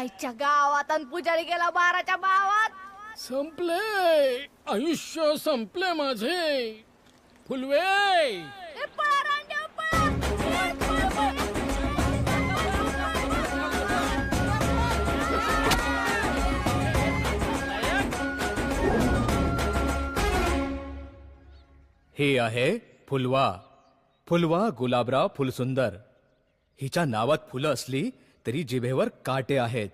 आईच्या गावात आणि पुजारी गेला 12च्या भावात. संपले आयुष्य संपले माझे. फुलवे ए, पळा रांडेव, पळा. ए, पळ, पळ. हे आहे फुलवा. फुलवा गुलाबराव फुलसुंदर. हिच्या नावात फुलं असली तरी जिभेवर काटे आहेत.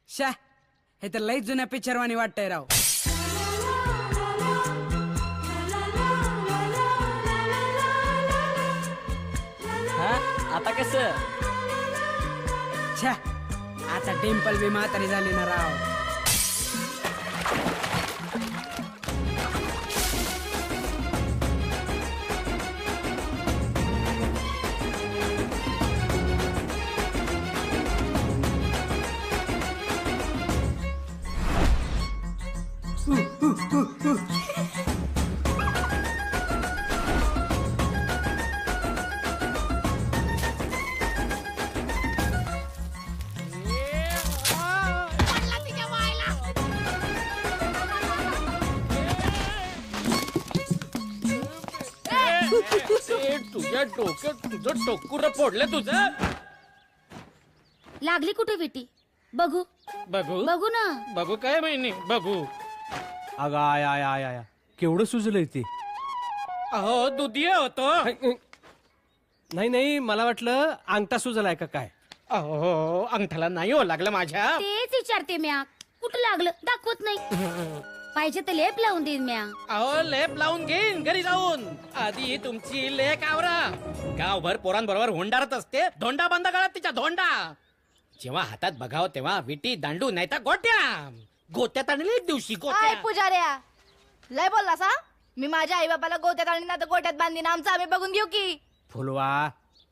शा, हे तर लई जुन्या पिक्चरवाणी वाटतंय राव. आता कसं? छा, आता डिंपल बी म्हातारी झाली ना राव. तुझ्या डोक्यात तुझं टोकुर फोडलं तुझं. लागली कुठे विटी? बघू बघू बघू ना. बघू काय महिने बघू. अगं आय आय आय आय केवढं सुजलंय ते. अहो दुधिया होतो. नाही नाही मला वाटलं अंगठा सुजलाय का काय. अहो अंगठाला नाही हो लागलं माझ्या. तेच विचारते म्या. कुठं लागलं दाखवत नाही. पाहिजे तर लेप लावून देईन म्या. अहो लेप लावून घेईन घरी जाऊन. आधी तुमची लेक आवरा. गावभर पोरांबरोबर हुंडारत असते. धोंडा बंद करा तिच्या धोंडा. जेव्हा हातात बघावं तेव्हा विटी दांडू नाही तर गोट्या. गोत्यात आणली एक दिवशी काय गोट्या. पुजाऱ्या लय बोलला सा. मी माझ्या आई बापाला गोट्यात आणि ना तर गोट्यात बांधीन. आमचं आम्ही बघून घेऊ की. फुलवा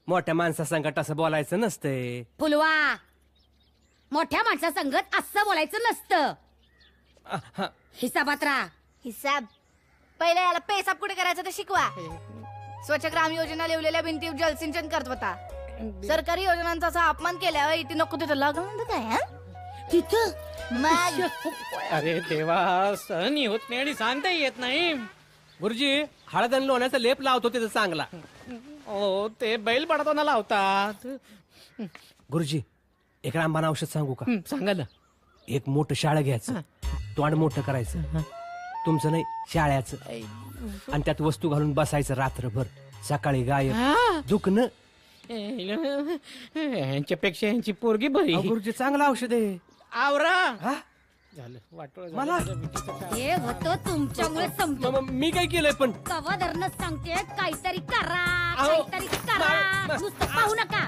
मोठ्या माणसा संकट असं बोलायचं नसतंय. फुलवा मोठ्या माणसा संगत असं बोलायचं नसतं. हिसाबात राहा. हिसाब पहिले याला पेसाब कुठे करायचं ते शिकवा. स्वच्छ ग्राम योजना लिवलेल्या भिंती जलसिंचन करत होता. सरकारी योजनांचा असा अपमान केल्यावर इथे नको तिथं लग्न काय हं? तिथं मग अरे देवा सहन होत नाही आणि सांगता येत नाही. गुरुजी हळद आणि लोण्याचा लेप लावतो त्याचा चांगला. हो ते बैल पडताना लावतात. गुरुजी एक रामबाण औषध सांगू का. सांगा ना. एक मोठं शाळं घ्यायचं. तोंड मोठं करायचं. तुमचं नाही शाळ्याचं. आणि त्यात वस्तू घालून बसायचं रात्रभर. सकाळी गायब दुखणं. यांच्यापेक्षा यांची पोरगी बरी. गुरुजी चांगलं औषध आहे. आवरा हा? झालं वाटोळं मला? हे होतं तुमच्यामुळे समजून. मी काय केलंय पण. कवा धरणं सांगते काहीतरी करा. अहो, काहीतरी करा. नुसतं पाहू नका.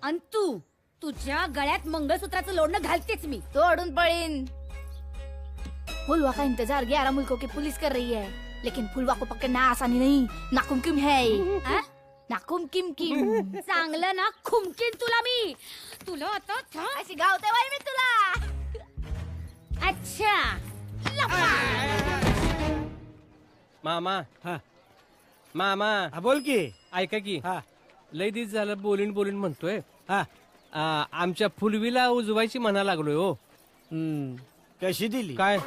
आणि तू तुझ्या गळ्यात मंगळसूत्राचं लोणं घालतेच मी. तोडून पळीन. फुलवा का इंतजार 11 मुल्कों की पुलिस कर रही है. लेकिन फुलवा को पकड़ना आसानी नहीं. नाकुमकिम है. नाकुमकिम किम. चांगलं ना खुमकीन तुला मी. तुला आता अशी गावते बाई मी तुला. अच्छा मामा हा मामा हा बोल की. ऐका की. हा लय दिस झालं बोलीन बोलीन म्हणतोय. हा आमच्या फुलवीला उजवायची म्हणा लागलोय हो. कशी दिली काय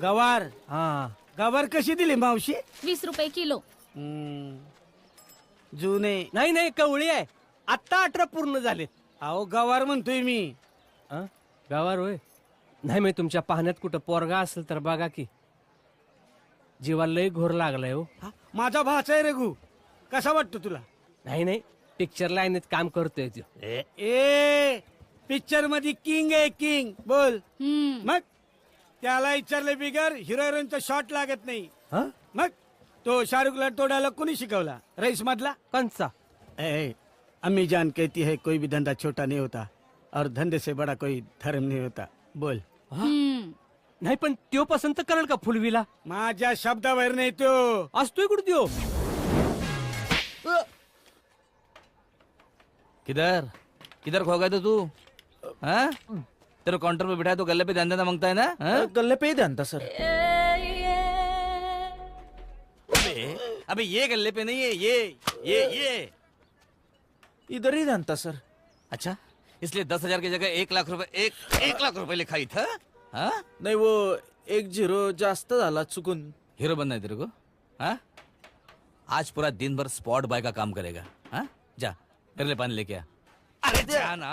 गवार. हा गवार कशी दिली मावशी. 20 रुपये किलो. जुने. नाही नाही कवळी आहे. आत्ता 18 पूर्ण झालेत. अहो गवार म्हणतोय मी. गावार होय. नाही मी तुमच्या पाहण्यात कुठं पोरगा असेल तर बघा की. जीवाला लय घोर लागलाय हो. हा, माझा भाचा आहे रघु. कसा वाटतो तुला. नाही नाही पिक्चर लाईनीत काम करतोय तो. ए पिक्चर मध्ये किंग आहे किंग. बोल मग. त्याला विचारलं बिगर हिरोईनचा शॉट लागत नाही. हा? मग तो शाहरुखला तोडायला कोणी शिकवला. रईस मधला. कंचा. अम्मी जान कहती है कोई भी धंधा छोटा नहीं होता और धंधे से बड़ा कोई धर्म नहीं होता. बोल. नाही पण त्यो पसंत करेल का फुलवीला. माझ्या शब्दाबाहेर नाही तो. असतोय कुठं त्यो. किधर किधर खो गया था तू? हाँ? तेरे काउंटर पे बिठा है तो गले पे ध्यान देना मांगता है ना? हाँ? गले पे ही ध्यान था सर. अबे ये गले पे नहीं है ये इधर ही ध्यान था सर. अच्छा इसलिए 10,000 की जगह 1 लाख रुपए 1 लाख रुपए लिखा था। हाँ नाही वो 1-0 जास्त झाला चुकून. हीरो बनना है तेरे को? हाँ आज पूरा दिन भर स्पॉट बॉय का काम करेगा. हाँ जा मेरे लिए पानी लेके आ. अरे जा ना.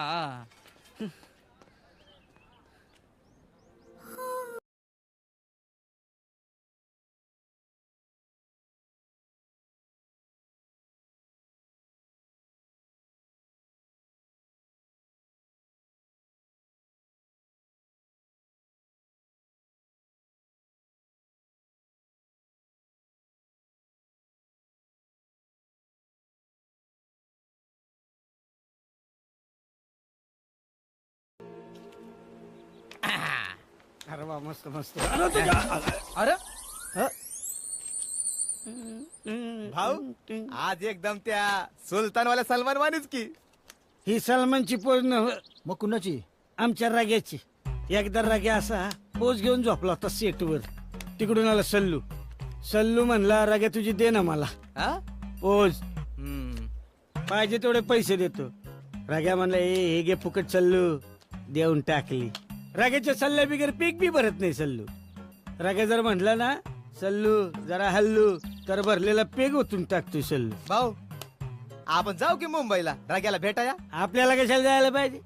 अरे वा मस्त मस्त. अरे भाऊ आज एकदम त्या सुलतानवाल्या सलमान वाणीच की. ही सलमानची पोज न मग कुणाची? आमच्या राग्याची. एकदा राग्या असा पोज घेऊन झोपला होता सीटवर. तिकडून आला सल्लू. सल्लू म्हणला राग्या तुझी दे ना मला हा? पोज. पाहिजे तेवढे पैसे देतो. राग्या म्हणला हे घे फुकट सल्लू. देऊन टाकली. राग्याच्या सल्ल्या बिगर पीक बी भरत नाही सल्लू. राग्या जर म्हटलं ना सल्लू जरा हल्लू तर भरलेला पेग ओतून टाकतोय सल्लू. भाऊ आपण जाऊ की मुंबईला राग्याला भेटाया. आपल्याला कशाला जायला पाहिजे.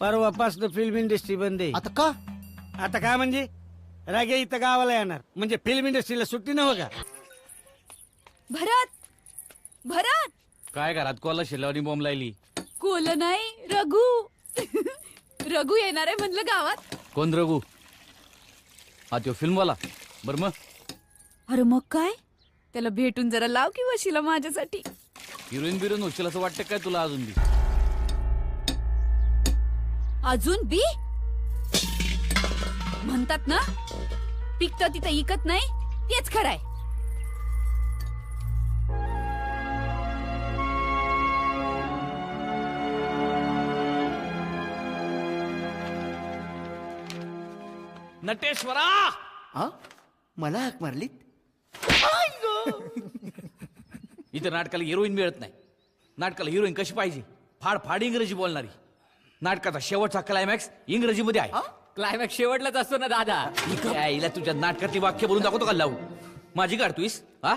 परवापासून फिल्म इंडस्ट्री बंद आहे. आता का? आता काय म्हणजे राग्या इथं गावाला येणार म्हणजे फिल्म इंडस्ट्रीला सुट्टी नव्ह का. भरत भरत काय घरात कोला शिल्लावणी बॉम्ब लायली. कोल नाही रघु. रघु येणार आहे म्हणलं गावात. कोण रघु? हा त्यो फिल्मवाला. बर मग अरे मग काय त्याला भेटून जरा लाव की वशीला माझ्यासाठी. हिरोईन बिरोईन होशील असं वाटतं काय तुला अजून बी? अजून बी म्हणतात ना पिकतं तिथं इकत नाही तेच खरंय. नटेश्वरा मला हाक मारली. इथं नाटकाला हिरोईन मिळत नाही. नाटकाला हिरोईन कशी पाहिजे? फाड फाड इंग्रजी बोलणारी. नाटकाचा शेवटचा क्लायमॅक्स इंग्रजीमध्ये आहे. क्लायमॅक्स शेवटलाच असतो ना दादा. यायला तुझ्या नाटकातली वाक्य बोलून दाखवतो का लावू? माझी काढतोयस? हा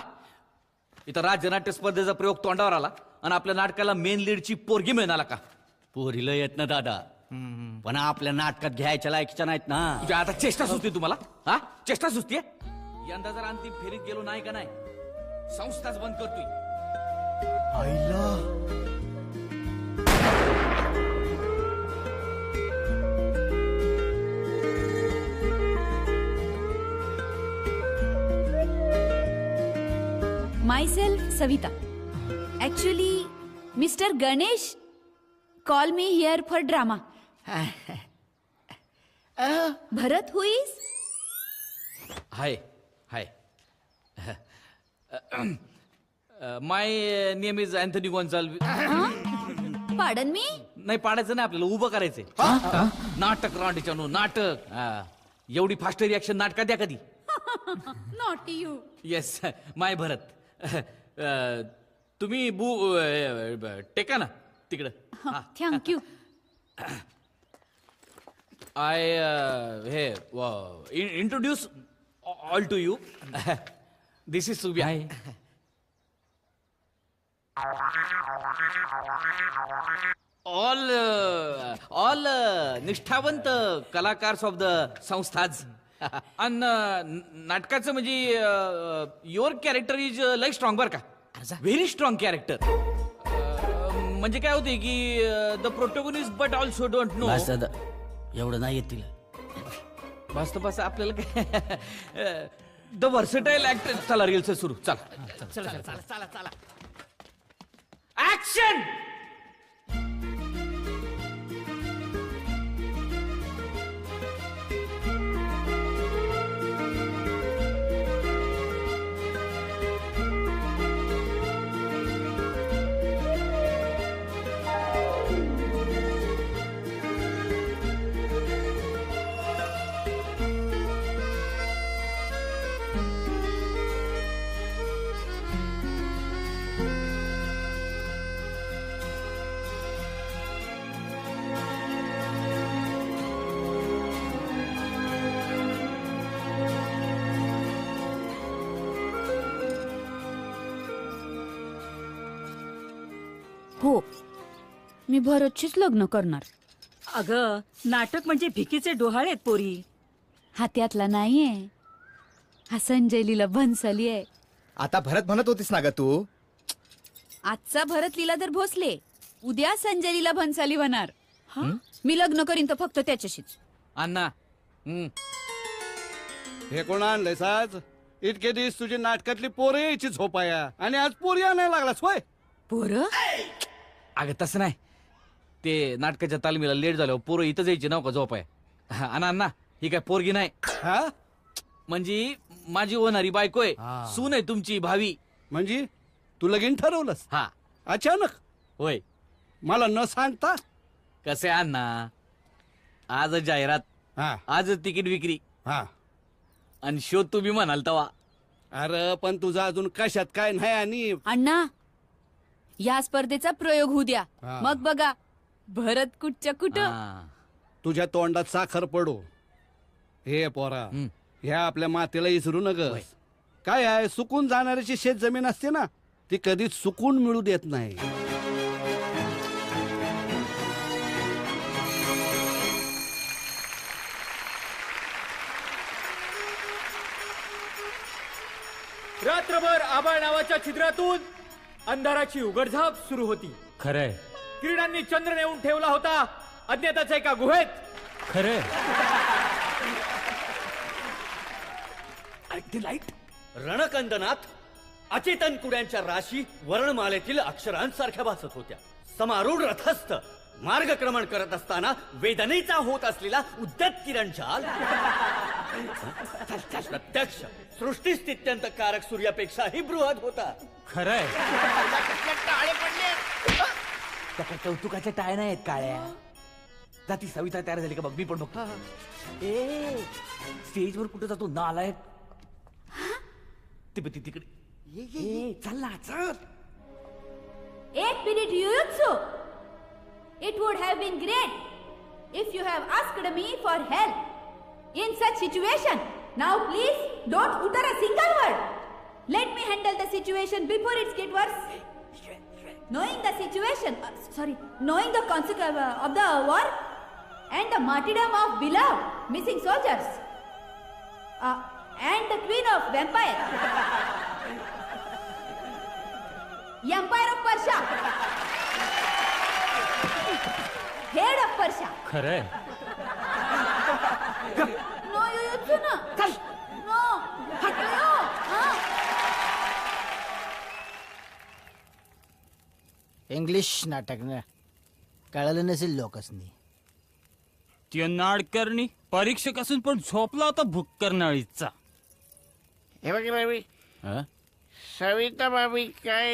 इथं राज्य नाट्य स्पर्धेचा प्रयोग तोंडावर आला आणि आपल्या नाटकाला मेन लीडची पोरगी मिळणार का? पोरीला येत ना दादा पण आपल्या नाटकात घ्यायच्या लायकीच्या नाहीत ना. तुझ्या आता चेष्टा सुचते तुम्हाला? हा चेष्टा सुचते. यंदा जर अंतिम फेरीत गेलो नाही का नाही संस्थाच बंद करतोय. Myself Savita. Actually, Mr. Ganesh call me here for drama. Bharat, who is? Hi hi. My name is Anthony Gonsal. Pardon me? नाही पाडायचं नाही आपल्याला उभं करायचंय. नाटक रांडीच्या नाटक. एवढी फास्ट रिॲक्शन नाटकात द्या कधी. Not you. Yes my Bharat. तुम्ही टेका ना तिकडं. Thank you. आय हे introduce all to you. This is Subiya. All निष्ठावंत कलाकार ऑफ द संस्थाज. आणि नाटकाचं म्हणजे your character is like strong बर का. Very strong character. म्हणजे काय होते की the protagonist but also don't know. एवढं नाही येत तिला. वास्तव बस आपल्याला काय द व्हर्सटाईल ऍक्टर. चला रील्स सुरू. चला ऍक्शन. हो, मी भरतशीच लग्न करणार. अगं नाटक म्हणजे भिकीचे डोहाळे आहेत पोरी. हा त्यातला नाहीये, हा संजय लीला भन्साली आहे. आता भरत म्हणत होतीस ना ग तू. आजचा भरत लीलाधर भोसले, उद्या संजय लीला भन्साली होणार. मी लग्न करीन तर फक्त त्याच्याशीच. अण्णा हे कोण आणलंय साज? इतके दिवस तुझी नाटकातली पोरं यायची झोपाया आणि आज पोरी आणायला लागलास होय? पोरं? अगं तसं नाही, ते नाटकाच्या तालमीला लेट झाल्यावर पोरं इथं जायची नाव का झोपाय. आणि अण्णा ही काय पोरगी नाही, हा म्हणजे माझी होणारी बायको आहे, सून आहे तुमची भावी. म्हणजे तू लगीन ठरवलंस हा अचानक? होय. मला न सांगता? कसे अण्णा, आजच जाहिरात, हा आजच तिकीट विक्री हा. आणि शोध तुम्ही म्हणाल तवा. अरे पण तुझं अजून कशात काय नाही. आणि अण्णा, या स्पर्धेचा प्रयोग होऊ द्या, हा. मग बघा भरत कुठच्या कुठं. हा. तुझ्या तोंडात साखर पडो. हे पोरा, ह्या आपल्या मातेला विसरू नग. काय आहे, सुकून जाणाऱ्याची शेत जमीन असते ना, ती कधीच सुकून मिळू देत नाही. रात्रभर आबाळ नावाच्या छिद्रातून अंधाराची उघडझाप सुरू होती. खरंय किरणांनी चंद्र नेऊन ठेवला होता अज्ञाताच्या एका गुहेत. खरंय. रणकंदनात अचेतन कुड्यांच्या राशी वर्णमालेतील अक्षरांसारख्या भासत होत्या. समारूढ रथस्थ मार्गक्रमण करत असताना वेदनेचा होत असलेला उद्यत किरणचाल प्रत्यक्ष सृष्टीस्थित्यंत कारक सूर्यापेक्षाही बृहद होता. खरंय. त्या काय कौतुकाच्या टाळ्या नाही आहेत काळ्या. जाती सविता तयार झाली का बघ, मी पण बघतो. ए स्टेजवर कुठे जातो नालायक? तिकडे चल ना चल. एक minute Yuyutsu. It would have been great if you have asked me for help in such situation. Now please don't utter a single word. Let me handle the situation before it gets worse. Knowing the situation, knowing the consequence of the war and the martyrdom of beloved missing soldiers, and the queen of vampire, empire of Persia, head of Persia. खरंय. No, Yuyutsu ना. No. No. English नाटक ना, कळलं नसेल लोकांनी. त्या नाडकर्णी परीक्षक असून पण झोपला होता भुक्कर नाळीचा. हे बघ रवी, सविता बाबी काय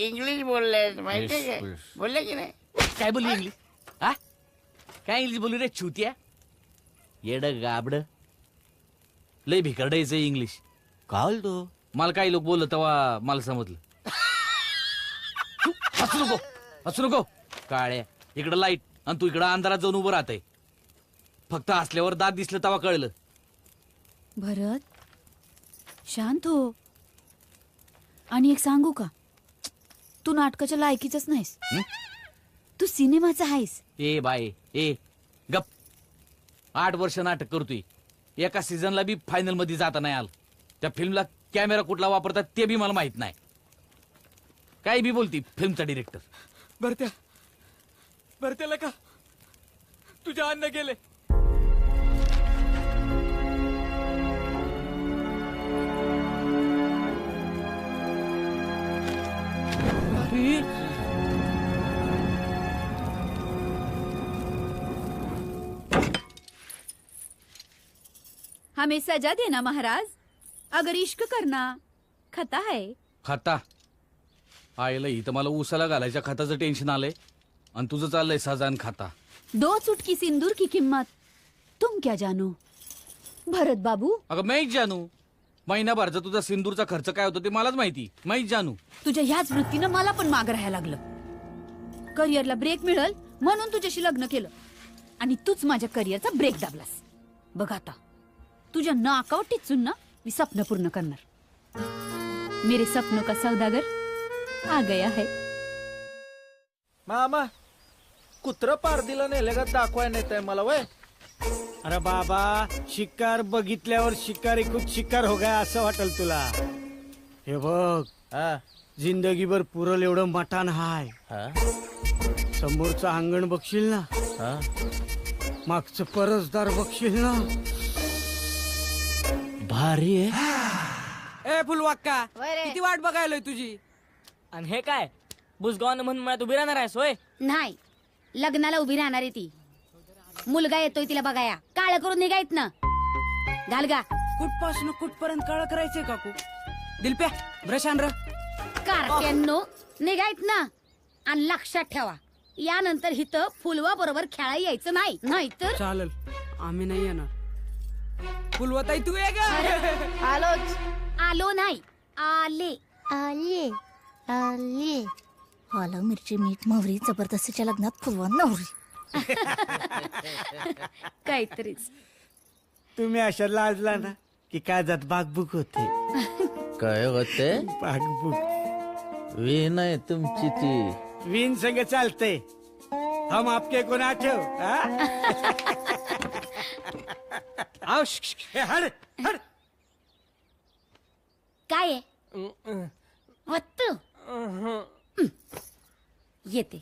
इंग्लिश बोलल्यात माहितीये काय? बोलले की नाही? काय बोलली इंग्लिश? हा काय इंग्लिश बोलली रे छुत्या? येड गाबड लय भिकारडायचं इंग्लिश. काल तो मला काही लोक बोललं तेव्हा मला समजलं. हसू नको काळ्या. इकडं लाईट आणि तू इकडं अंधारात जाऊन उभं राहतय. फक्त हसल्यावर दात दिसलं तेव्हा कळलं. भरत, शांत हो. आणि एक सांगू का, तू नाटकाच्या लायकीच नाहीस. तू सिनेमाचा आहेस. ए बाय ए गप. 8 वर्ष नाटक करतोय. एका सीझनला बी फायनल मध्ये जाता नाही आलं. त्या फिल्मला कॅमेरा कुठला वापरतात ते बी मला माहित नाही. काही बी बोलती फिल्मचा डिरेक्टर. भरत्याला का तुझ्या अन्न गेले? हमें सजा देना महाराज. अगर इश्क करना खता है. खाता आईला इथं मला उसाला घालायच्या खताचं टेन्शन आलंय आणि तुझं चाललंय सजान खाता. 2 चुटकी सिंदूर की किंमत तुम क्या जानो भरत बाबू. अगं मैच जानू. महिनाभरचा तुझा सिंदूरचा खर्च काय होतो ते मलाच माहिती. मैच जानू. तुझ्या ह्याच वृत्तीनं मला पण माग राहायला लागलं. करिअरला ब्रेक मिळल म्हणून तुझ्याशी लग्न केलं आणि तूच माझ्या करिअरचा ब्रेक दाबलास. बघ आता तुझ्या नाकावर टिचून ना मी स्वप्न पूर्ण करणार. मेरे सपनों का सौदागर आ गया है. मामा कुत्र पारदीला नेले का दाखवाय नेत मला वय. अरे बाबा शिकार बघितल्यावर शिकारी खूप शिकार हो गया असं वाटेल तुला. हे बघ जिंदगीभर पुरल एवढं मटान हाय. समोरचं अंगण बघशील ना, मागचं परसदार बघशील ना, भारी आहे. ए फुलवाक्का किती वाट बघायलोय तुझी. आणि हे काय बुजगावानं म्हणून मला उभी राहणार आहेस होय. नाही, लग्नाला उभी राहणार आहे ती. मुलगा येतोय तिला बघाया. काळ करून निघायत ना. घाल गा. कुठपासून कुठपर्यंत काळ करायचंय काकू. दिलप्या ब्रश आण र. कारट्यांनो निघायत ना. आणि लक्षात ठेवा यानंतर हिथं फुलवा बरोबर खेळा यायचं नाही. नाहीतर चालेल आम्ही नाही येणार. फुलवाताई तू ये ग. आलोच. आलो नाही आले. आले आले. आलं मिरची मीठ मोहरी जबरदस्तीच्या लग्नात फुलवा नवरी. काहीतरीच. तुम्ही अशा लाजला ना की काळजात बागबुक होते. काय होते. बागबुक वीण आहे तुमची ती. विन संग चालते. हम आपके गुना ठेव. हड हड. काय वत्त येते.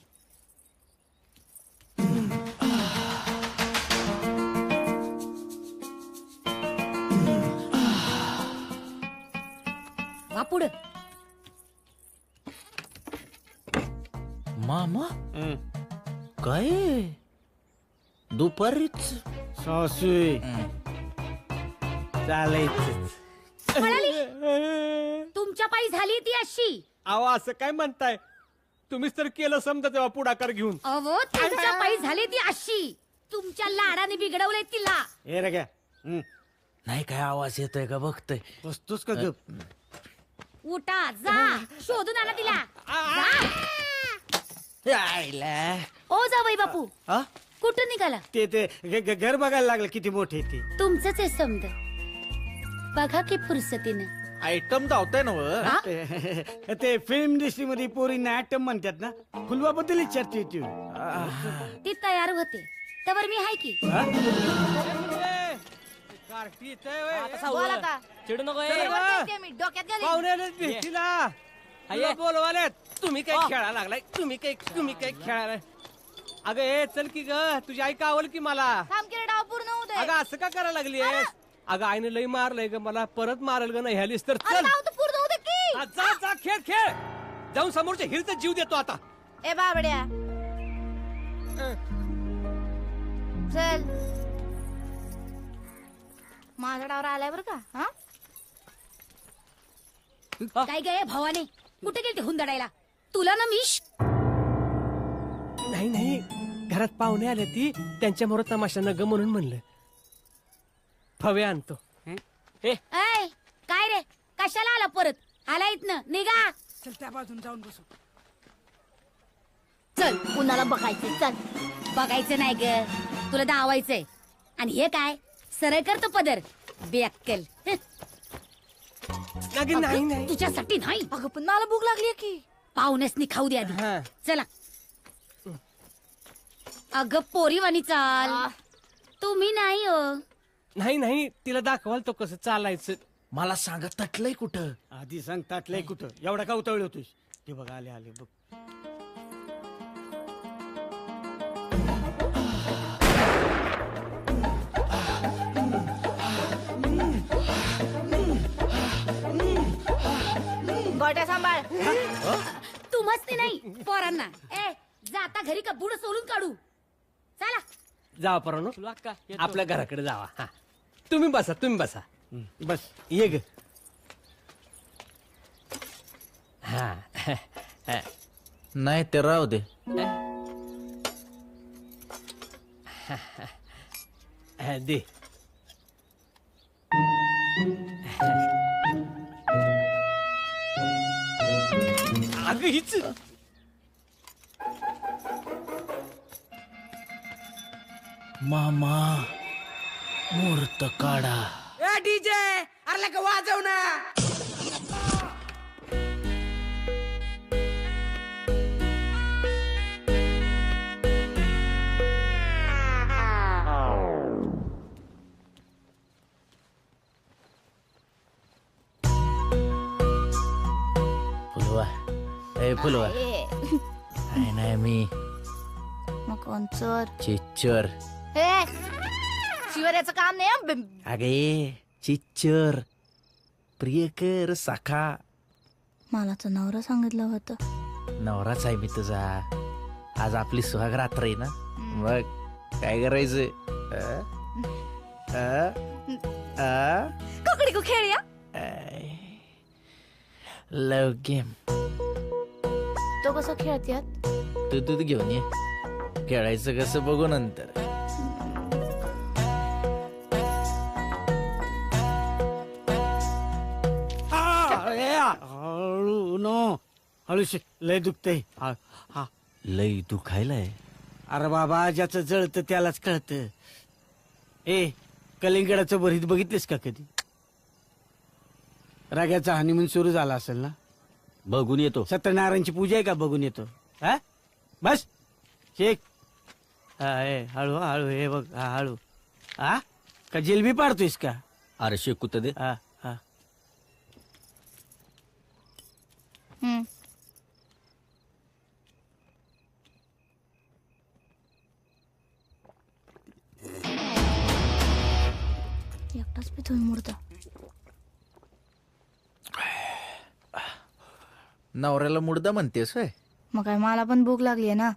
वापुड. मामा काय दुपारीच सासू चालायचं. तुमच्या पायी झाली ती अशी. अहो असं काय म्हणताय. तुम्हीच तर केलं समजा तेव्हा पुढाकार घेऊन. अहो तुमच्या पायी झाली ती अशी. तुमच्या लाडाने बिघडवलंय तिला. हे रे नाही काय आवाज येतोय का बघतोय. बसतोस का गप. उठा जा शोधून आणा तिला. ओ जावई बापू कुठं निघाला. ते घर बघायला लागलं किती मोठे ते. तुमचंच आहे समज. बघा की फुरसतीनं. आयटम धावताय ना ते फिल्म इंडस्ट्री मध्ये पोरींना आयटम म्हणतात ना. फुलवाबद्दल विचारते तू. ती तयार होते तवर मी हाय की. बोल आता. चिडू नको. बोलवाले तुम्ही काय खेळायला लागलाय. तुम्ही काय खेळायला. अगं हे चल की ग तुझी आई कावल की मला. पूर्ण होऊ दे. अगं असं का करायला लागली. अगं आईने लई मारलंय ग मला. परत मारल ग नाही ह्यालीस तर चल. पूर्ण होऊ दे की. जा जा खेळ खेळ. जाऊन समोरच्या हिरचा जीव देतो आता. ए बाबड्या चल. माझ्या डावर आलाय बर का. काय गे भावाने कुठे गेलते हुंदडायला. तुला ना मिश. नाही नाही घरात पाहुणे आले ती त्यांच्या मोर तमाशा न ग म्हणून म्हणलं. फवे आणतो. काय रे कशाला आला परत. आला इथनं निघा. चल त्या बाजून जाऊन बसू. चल कुणाला बघायचं. चल बघायचं नाही ग तुला धावायचंय. आणि हे काय सरळ करतो पदर बेअक्कल. नाही नाही तुझ्यासाठी नाही. अगं पण मला भूक लागली की. पाहुण्यासनी खाऊ द्या आधी. चला. अगं पोरीवानी चाल. तुम्ही नाही हो. नाही नाही तिला दाखवाल तो कसं चालायचं. मला सांगा तटलंय कुठं. आधी सांग ताटलंय कुठं. एवढा का उतावळ होतोस. ते बघ आले आले बघ. गोट्या सांभाळ. तू मस्ती नाही पोरांना. ए जाता घरी का बुड सोलून काढू. चला जावा परानो आपल्या घराकडे जावा. हा तुम्ही बसा तुम्ही बसा. बस ये ग. हा नाही ते राहू दे. दे. अगं हीच. मामा मुहूर्त काढा. ए डीजे अरे लका वाजव ना. फुलवा ए फुलवा नाही मी मग कोण चोर चिच्चर हे शिवराचं काम नाही हं. अगे चिच्चर प्रियकर साखा मला तर नवरा सांगितलं होतं. नवराच आहे मी तुझा. आज आपली सुहाग रात्र आहे ना, मग काय करायचं? कोकडी को खेळूया. लव गेम. तो कसं खेळतात? तू दूध घेऊन ये. खेळायचं कसं बघू नंतर. हळू नो हळू लय दुखतय. लय दुखायलाय. अरे बाबा ज्याचं जळतं त्यालाच कळतं. ए कलिंगडाचं भरीत बघितलेस का कधी? राग्याचा हनीमून सुरू झाला असेल ना, बघून येतो. सत्यनारायणची पूजा आहे का? बघून येतो. हा बस शेक. हा ए हळू हळू हे बघ. हा हळू. हा का जिलबी पाडतोयस का? अरे शेकू तर दे. हा हा एकटाच पितोय मुर्दा. नवऱ्याला मुर्दा म्हणतेस होय? मग काय मला पण भूक लागली आहे ना,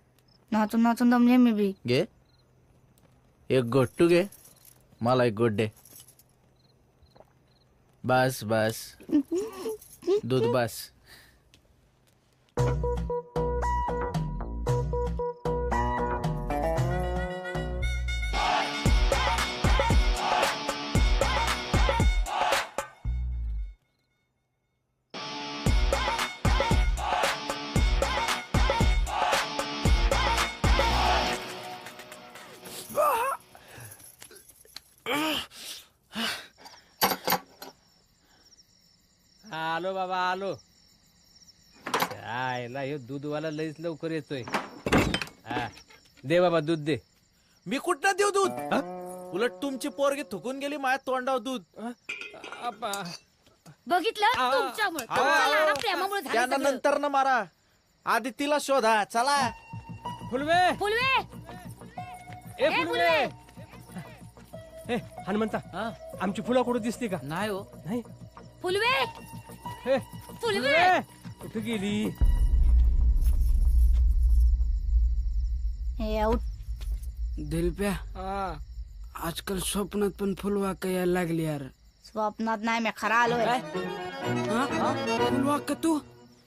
नाचून नाचून दमले मी बी. घे एक गोट्टू घे, मला एक गोड दे. बस बस दूध बस. आलो बाबा आलो. आयला हे दूधवाला लईच लवकर येतोय. हा दे बाबा दूध दे. मी कुठं देऊ दूध? उलट तुमची पोरगी थुकून गेली माझ्या तोंडावर दूध. बघितलं तुमच्यामुळे प्रेमामुळे झालं त्यांना सगळं. नंतर न मारा, आधी तिला शोधा. चला फुलवे फुलवे ए फुलवे. ए हनुमंता आमची फुलं कुठं दिसते का? नाही हो. नाही. फुलवे हे फुलवे कुठे गेली? हे आउट. दिलप्या आजकाल स्वप्नात पण फुलवाका यायला लागली यार. स्वप्नात नाही मी खरा आलोय. फुलवाका तू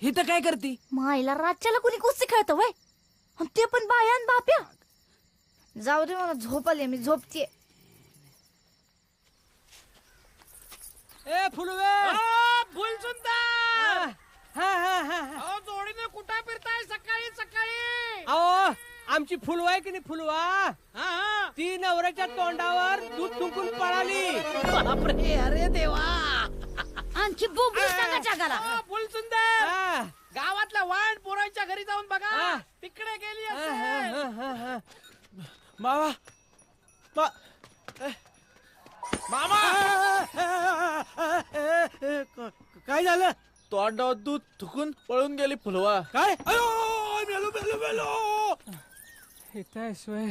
इथं काय करती? माईला रातच्याला कुणी कुस्ती खेळतं वय, आणि ते पण बायान बाप्या. जाऊ दे मला झोप आली, मी झोपतीये. ए फुलवे फुल सुंदर. जोडीने कुठं फिरताय सकाळी सकाळी? अहो आमची फुलवा आहे की नाही फुलवा, ती नवऱ्याच्या तोंडावर दूध थुंकून पळाली. बापरे, अरे देवा. आणखी बोबडी सांगा जगाला. फुल सुंदर गावातल्या वाण पोरांच्या घरी जाऊन बघा, तिकडे गेली असेल. मामा मामा काय झालं? तोंडावर दूध थुकून पळून गेली फुलवा. काय? मेलो मेलो मेलो. इथं आहे सोय.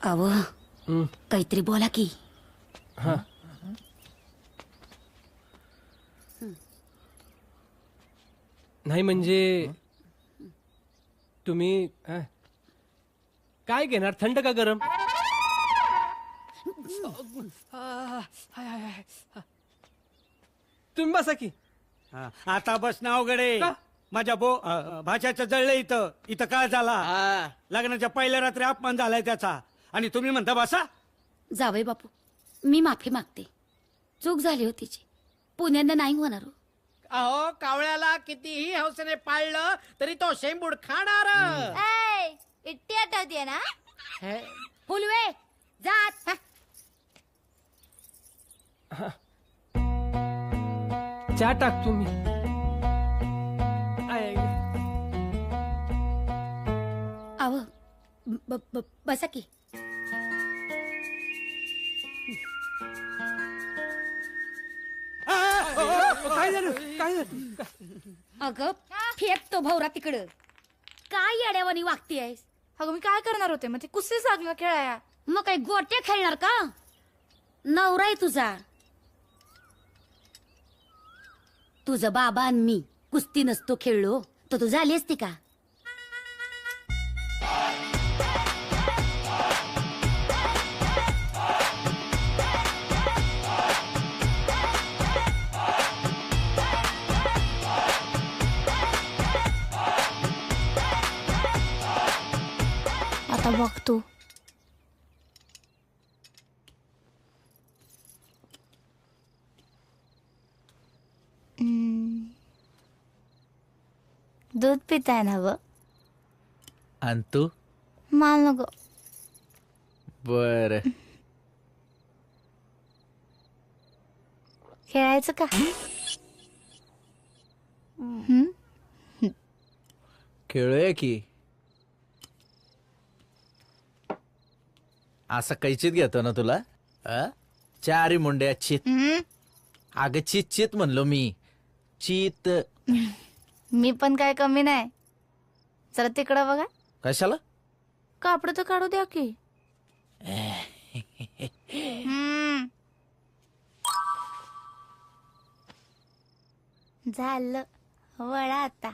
अव काहीतरी बोला की. नाही म्हणजे तुम्ही काय घेणार, थंड का गरम? तुम्ही बसा की. आता बस ना अवघडे. माझ्या भाच्याचं जळलं इथं. इथं काय झाला? लग्नाच्या पहिल्या रात्री अपमान झालाय त्याचा, आणि तुम्ही म्हणता बसा. जावई बापू, मी माफी मागते. चूक झाली होती तिची, पुण्यांदा नाही होणार. अहो कावळ्याला कितीही हौसेने पाळलं तरी तो शेंबूड खाणार. इट्टी आठवतीये ना? फुलवे जात. चहा टाक तुम्ही. अव बसा की. काय झालं काय झालं? अगं फेक तो भवरा तिकडं. काय येड्यावानी वागतीयस? अगं मी काय करणार होते मग ते कुस्ती लागलं खेळाया. मग काय गोट्या खेळणार का? नवरा आहे तुझा. तुझं बाबा आणि मी कुस्ती नसतो खेळलो तर तू झाली असती का? आता बघतो. दूध पिताय ना व? आणि तू? माल नको. बर. खेळायचं का? खेळूया की. असं कैचित घेतो ना तुला? चारी मुंड्या चित. अगं चित चित म्हणलो मी. चित. मी पण काय कमी नाही. जरा तिकडं बघा. कशाला? कापड तर काढू द्या की. झालं वळा आता.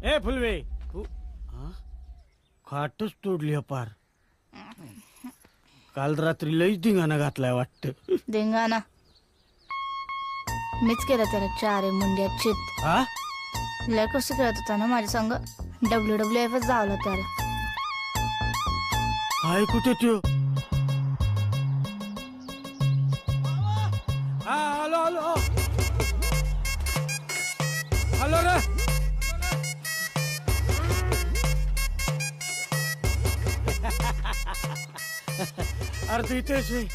ए फुलवे खाटच तोडली पार. काल रात्री लईच धिंगाणा घातलाय वाटत. धिंगाणा मीच केलं त्याला चारे मुंड्या चित. लय कसं खेळत होता ना माझ्या संग. WWF जावला त्याला. हाय कुठे त्यो? हॅलो हॅलो हॅलो रे. अरे तू इथेच.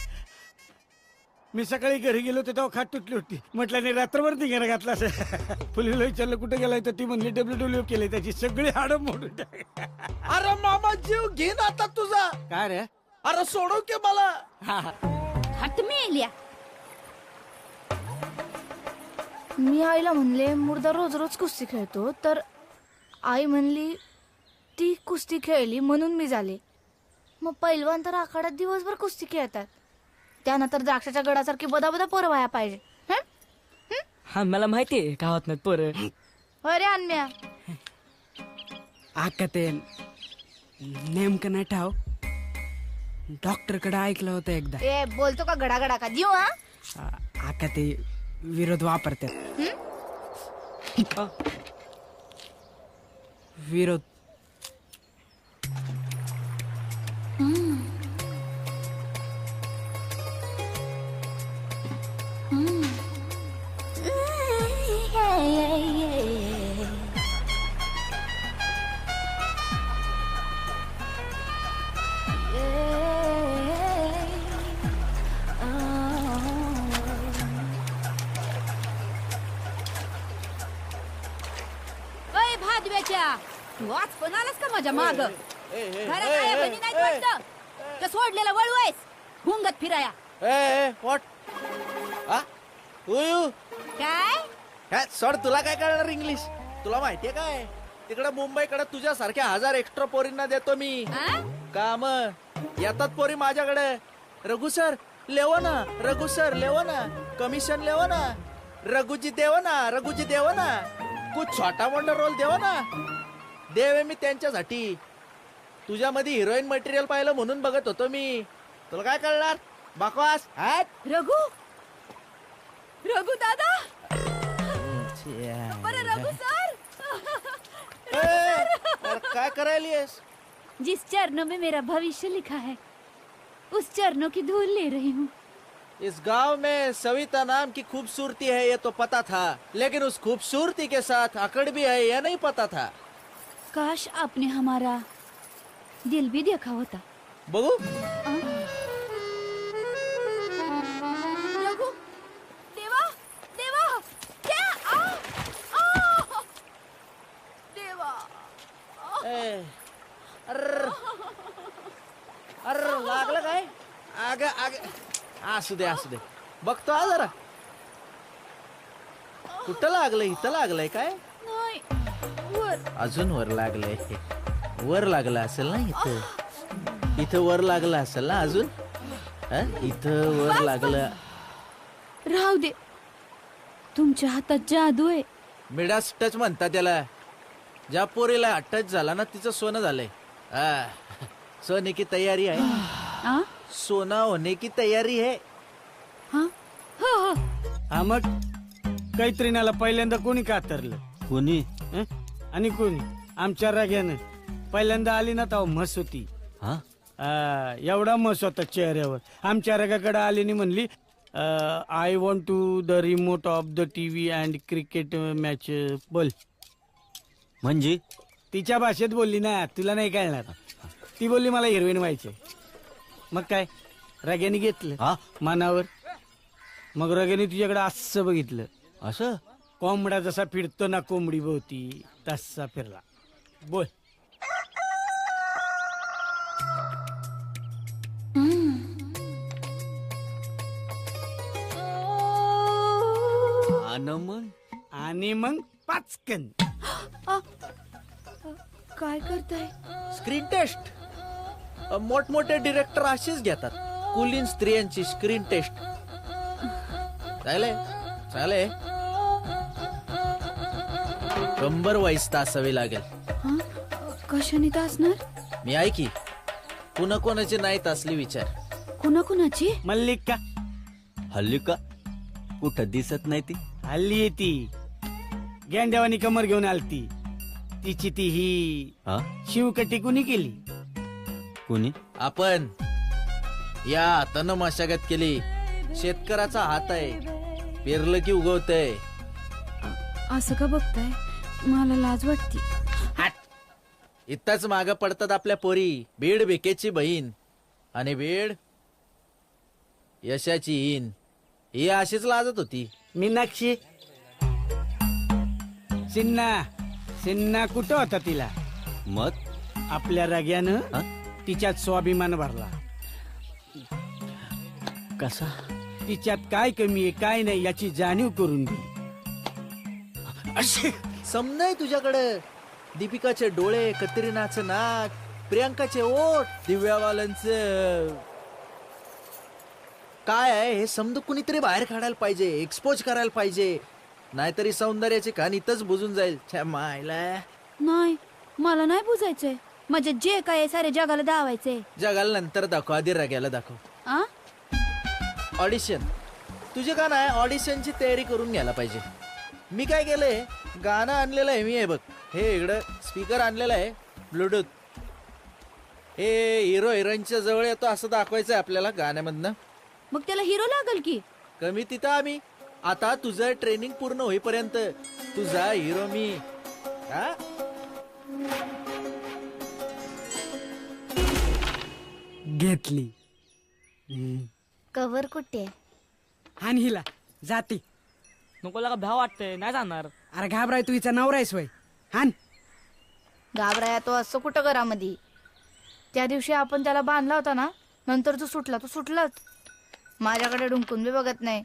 मी सकाळी घरी गेलो होते तेव्हा खाट तुटली होती. म्हटलं नाही रात्रभर धिंगाणा घातला असं. फुलीला विचारलं कुठे गेलाय तर ती म्हणली WWF केले. त्याची सगळी हाडं मोडून टाकली. अरे मामा जीव घे ना आता तुझा. काय रे? अरे सोडव के मला. हात मेल्या. मी आईला म्हणले मुर्दा रोज रोज कुस्ती खेळतो तर आई म्हणली ती कुस्ती खेळली म्हणून मी झाले. मग पैलवान तर आखाड्यात दिवसभर कुस्ती खेळतात. त्यानंतर द्राक्षाच्या गडासारखी बदाबदा पोरं व्हाया पाहिजे. हा मला माहितीये का होत नाही पोरं. अरे अन्म्या आका ते नेमकं नाही ठाव. डॉक्टर कडे ऐकलं होतं एकदा. ए बोलतो का गडा गडा का देऊ? आका ते विरोध वापरतात. विरोध. तू आज पण आलास का माझ्या माग? घरात आया बहिणी नाहीत वाटतं का? सोडलेला वळू आहेस हुंगत फिराया. व्हॉट? काय सर तुला काय कळणार इंग्लिश? तुला माहितीये काय तिकडे मुंबईकडे तुझ्यासारख्या 1000 एक्स्ट्रा पोरींना देतो मी काम. येतात पोरी माझ्याकडे. रघु सर लेव ना, रघु सर लेव ना, कमिशन लेव ना, रघुजी देव ना, रघुजी देव ना, कुछ छोटा मोठा रोल देव ना. देवे मी त्यांच्यासाठी. तुझ्यामध्ये हिरोईन मटेरियल पाहिलं म्हणून बघत होतो मी. तुला काय कळणार बकवास. रघु रघु दादा अरे रघु सर काय करायलीस? जिस चरणों में मेरा भविष्य लिखा है उस चरणों की धूल ले रही हूँ. इस गांव में सविता नाम की खूबसूरती है ये तो पता था, लेकिन उस खूबसूरती के साथ अकड़ भी है ये नहीं पता था. काश आपने हमारा दिल भी देखा होता. बघू. रघु देवा देवा क्या देवा अरे लागलं काय? आग आग असू दे असू दे. बघतो आ जरा. कुठं लागलंय? इथं लागलंय काय? नाही वर. अजून वर लागलंय. वर लागलं असेल ना इथं. इथं वर लागलं असेल ना अजून. इथं वर लागलं. राहू दे. तुमच्या हातात जादू आहे. मिडास टच म्हणतात त्याला. ज्या पोरीला टच झाला ना तिचं सोनं झालंय. सोने की तयारी आहे. सोना होने की तयारी आहे. हा मग कैत्रिनाला पहिल्यांदा कोणी कातरलं? कोणी? आणि कोणी? आमच्या राग्यानं. पहिल्यांदा आली ना तेव्हा म्हस होती. एवढा म्हस होता चेहऱ्यावर. आमच्या रागाकडे आली आणि म्हणली I want to the remote of the TV and cricket match बोल. म्हणजे तिच्या भाषेत बोलली ना, तुला नाही कळणार. ती बोलली मला हिरोईन व्हायचे. मग काय राग्याने घेतलं मानावर. मग राग्याने तुझ्याकडे असं बघितलं. असं कोंबडा जसा फिरतो ना कोंबडी भोवती तसा फिरला. बोल. आणि मग पाचकन. काय करताय? Screen taste. मोठमोठे डिरेक्टर अशीच घेतात. कुलीन स्त्रियांची स्क्रीन टेस्ट. चालेल चालेल. कंबर वाईस तासावी लागेल. कशाने तासणार? मी ऐकी. कोणाची नाही तासली विचार. कुणाची? मल्लिका. हल्लिका कुठं दिसत नाही ती. हल्ली येती गेंड्यावानी कमर घेऊन आलती. तिची ती ही शिवकटी कुणी केली? कोणी? आपण. या हातानं मशागत केली. शेतकऱ्याचा हात आहे. पेरलं की उगवतंय. असं का बघताय? मला लाज वाटती. इथंच माग पडतात आपल्या पोरी. बीड भिकेची बहीण आणि बीड यशाची हीन. ही अशीच लाजत होती. मीनाक्षी. सिन्ना कुठं होता तिला? मग आपल्या राग्यानं तिच्यात स्वाभिमान भरला. कसा? तिच्यात काय कमी आहे काय नाही याची जाणीव करून दिली. समजाय तुझ्याकडे. दीपिकाचे डोळे, कतरिनाचं नाक, प्रियांकाचे ओठ, दिव्यावाल्यांचं काय आहे हे समज कुणीतरी बाहेर काढायला पाहिजे. एक्सपोज करायला पाहिजे. नाहीतरी सौंदर्याचे कान इथंच बुजून जाईल. नाही मला नाही बुजायचंय. म्हणजे जे काय सारे जगाला दावायचंय. जगाला नंतर दाखव. आधी राग्याला दाखव. ऑडिशन. तुझे गाणं आहे. ऑडिशनची तयारी करून घ्यायला पाहिजे. मी काय केलंय गाणं आणलेलं आहे. मी आहे बघ हे इकडं स्पीकर आणलेला आहे ब्लूटूथ. हे हिरो हिरोईनच्या जवळ येतो असं दाखवायचंय आपल्याला गाण्यामधनं. मग त्याला हिरो लागल की? कमी तिथं आम्ही. आता तुझं ट्रेनिंग पूर्ण होईपर्यंत तुझा हिरो मी. घेतली. कवर कुठे? आणि हिला जाती. नको लागा भ्या वाटतंय. नाही जाणार. अरे घाबराय तू हिचा नवरा आहेस वय. हान घाबराया तो असं कुठं घरामध्ये. त्या दिवशी आपण त्याला बांधला होता ना, नंतर जो सुटलाच. माझ्याकडे डुंकून बी बघत नाही.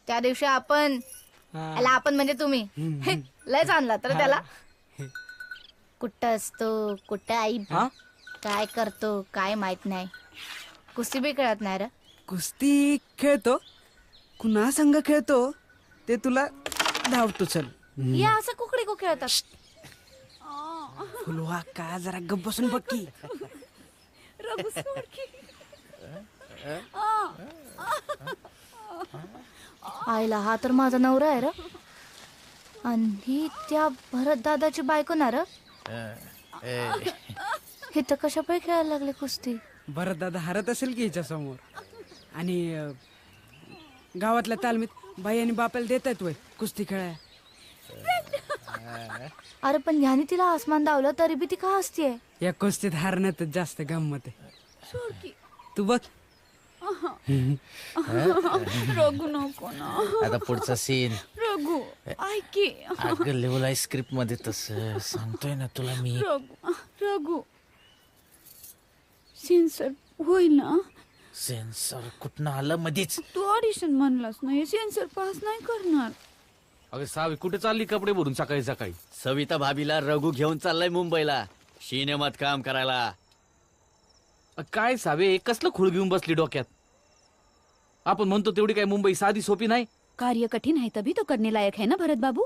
त्या दिवशी आपण म्हणजे तुम्ही लयच आणला तर त्याला. कुठं असतो कुठं आई. काय करतो काय माहित नाही. कुस्ती बी खेळत नाही रे. कुस्ती खेळतो, कुणा संघ खेळतो ते तुला धावतो. चल या असं कुकडी को खेळतात. फुलवा का जरा गप बसून बघ की. आईला हा तर माझा नवरा आहे र. आणि ही त्या भरत दादाची बायको ना र. हे तर कशा पाय खेळायला लागले कुस्ती. भरत दादा हरत असेल की हिच्या समोर. आणि गावातल्या तालमीत बाई आणि बापाला देतात वय कुस्ती खेळाय. अरे पण ह्याने तिला आसमान दावलं तरी बी ती का हसतीये. या कुस्तीत हारण्यातच जास्त गंमत आहे. तू बघ. रघु नको ना. आता पुढचा सीन. रघु ऐक की. अगं लेवल आहे स्क्रिप्ट मध्ये तसं सांगतोय ना तुला मी. रघु सेन्सर होईल ना. सेन्सर कुठनं आलं मध्येच. तू ऑडिशन म्हणलास ना, हे सेन्सर पास नाही करणार. अगं सावी कुठे चालली कपडे भरून सकाळी सकाळी. सविता भाभीला रघु घेऊन चाललाय मुंबईला सिनेमात काम करायला. काय सावे कसलं खूळ घेऊन बसली डोक्यात. आपण म्हणतो तेवढी काय मुंबई साधी सोपी नाही. कार्य कठीण है तभी तो करने लायक है ना भरत बाबू.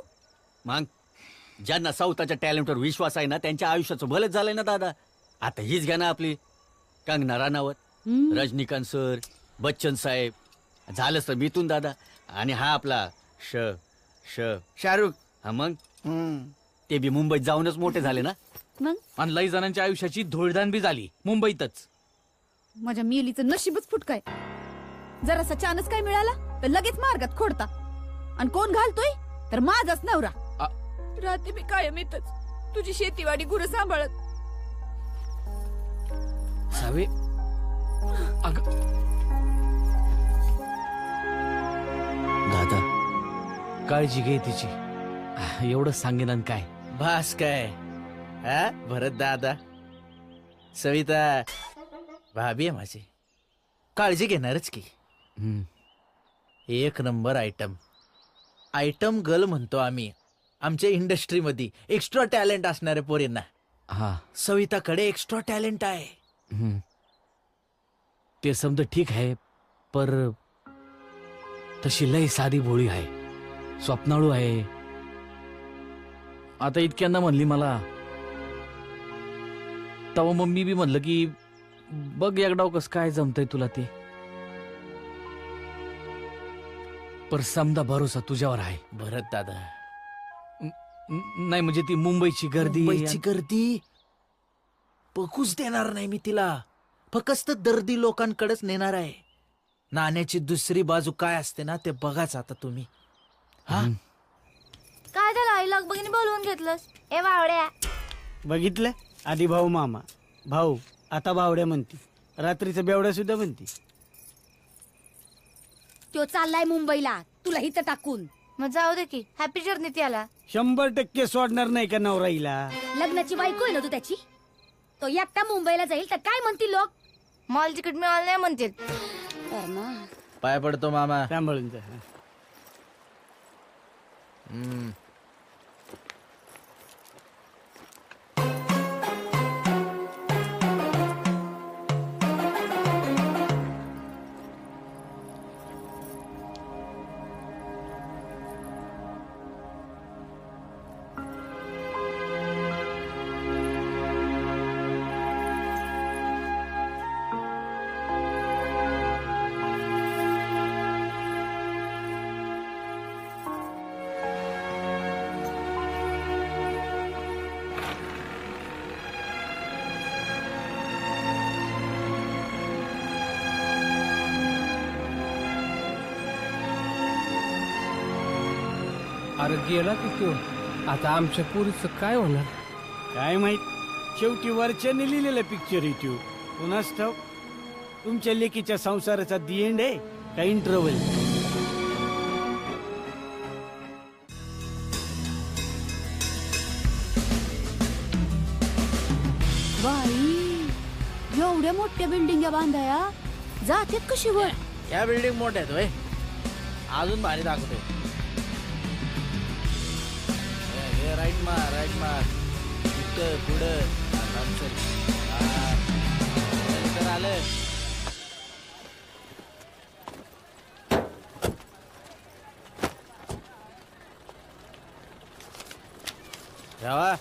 मग ज्यांना साऊथच्या टॅलेंटवर विश्वास आहे ना त्यांच्या आयुष्याचं भलंच झालंय ना दादा. आता हीच घ्या ना आपली कंगना राणावत, रजनीकांत सर, बच्चन साहेब, झालंच तर मिथून दादा, आणि हा आपला शाहरुख. हा मग ते बी मुंबईत जाऊनच मोठे झाले ना. मग आणि लई जणांच्या आयुष्याची धुळदाण बी झाली मुंबईतच. माझ्या मिलीचं नशीबच फुटकाय. जरासा चान्स काय मिळाला तर लगेच मार्गात खोडता. आणि कोण घालतोय तर माझाच नवरा. रात्री मी कायम येतच तुझी शेतीवाडी गुरं सांभाळत. सावे दादा काळजी घे तिची. एवढं सांगेन आणि काय. भास काय हा भरत दादा. सविता भाभी आहे माझी, काळजी घेणारच की. एक नंबर आयटम गर्ल म्हणतो आम्ही आमच्या इंडस्ट्रीमध्ये. एक्स्ट्रा टॅलेंट असणारे पोरींना. हा सविताकडे एक्स्ट्रा टॅलेंट आहे. ते समजा ठीक आहे, पर तशी लय साधी भोळी आहे, स्वप्नाळू आहे. आता इतक्यांदा म्हणली मला, तेव्हा मग मी बी म्हणलं की बघ एकडाव कस काय जमतंय तुला ते. पर समजा भरोसा तुझ्यावर आहे भरत दादा. नाही म्हणजे ती मुंबईची गर्दी बघूच देणार नाही मी तिला. फक्त दर्दी लोकांकडेच नेणार आहे. नाण्याची दुसरी बाजू काय असते ना ते बघाच आता तुम्ही. हा काय झालं आई लग बघिनी बोलवून घेतलंस. ए वावड्या बघितलं आधी भाऊ मामा भाऊ, आता बावड्या म्हणती, रात्रीचं बेवड्या सुद्धा म्हणती. तो चाललाय मुंबईला तुला हित टाकून. मग जाऊ दे की हॅपी जर्नी त्याला. 100% सोडणार नाही का नवराईला. लग्नाची बायको आहे ना तू त्याची. तो एकटा मुंबईला जाईल तर काय म्हणतील लोक. मॉल तिकीट मिळालं नाही म्हणतील. पाय पडतो मामा. सांभाळून जा. अरे गेला की तो. आता आमच्या पुरीचं काय होणार काय माहित. शेवटी वरच्याने लिहिलेलं पिक्चर आहे तो. कुणास ठाऊक तुमच्या लेकीच्या संसाराचा दी एंड आहे का इंटरव्हल. बाई एवढ्या मोठ्या बिल्डिंग बांधाया जातात कशी वर. या बिल्डिंग मोठ्या आहेत होय. अजून भारी दाखवतोय. राईट मार इथं पुढं. झालं ठेवा.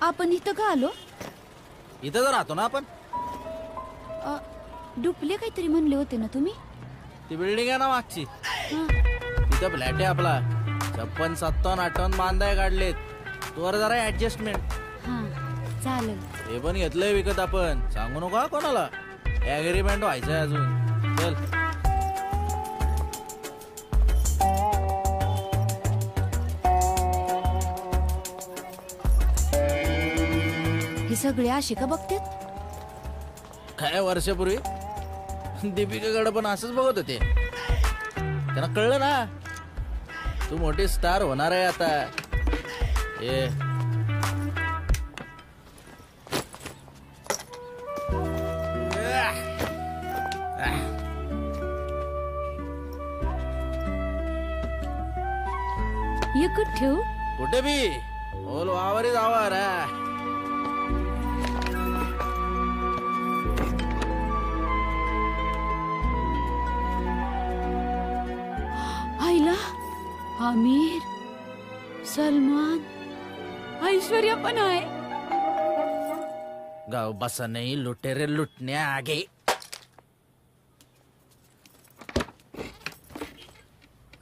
आपण इथं का आलो? इथं तर राहतो ना आपण. डुप्ले काहीतरी म्हणले होते ना तुम्ही? ती बिल्डिंग आहे ना मागची, तिथं फ्लॅट आहे आपला. 56, 57, 58 बांधाय काढलेत. तोवर जरा ऍडजस्टमेंट. हा चालेल. हे पण घेतलंय विकत आपण. सांगू नका कोणाला. ऍग्रीमेंट व्हायचंय अजून. चल. हे सगळे असे का बघतात? काय वर्षापूर्वी दीपिकाकडे पण असंच बघत होते. त्यांना कळलं ना तू मोठी स्टार होणार आहे आता. ए ये कुठे ठेवू? कुठे बी बोल वावरी जावा रे. आईला आमिर, सलमान, ऐश्वर्या पण आहे. गाव बसा नाही लुटेरे लुटण्या आगे.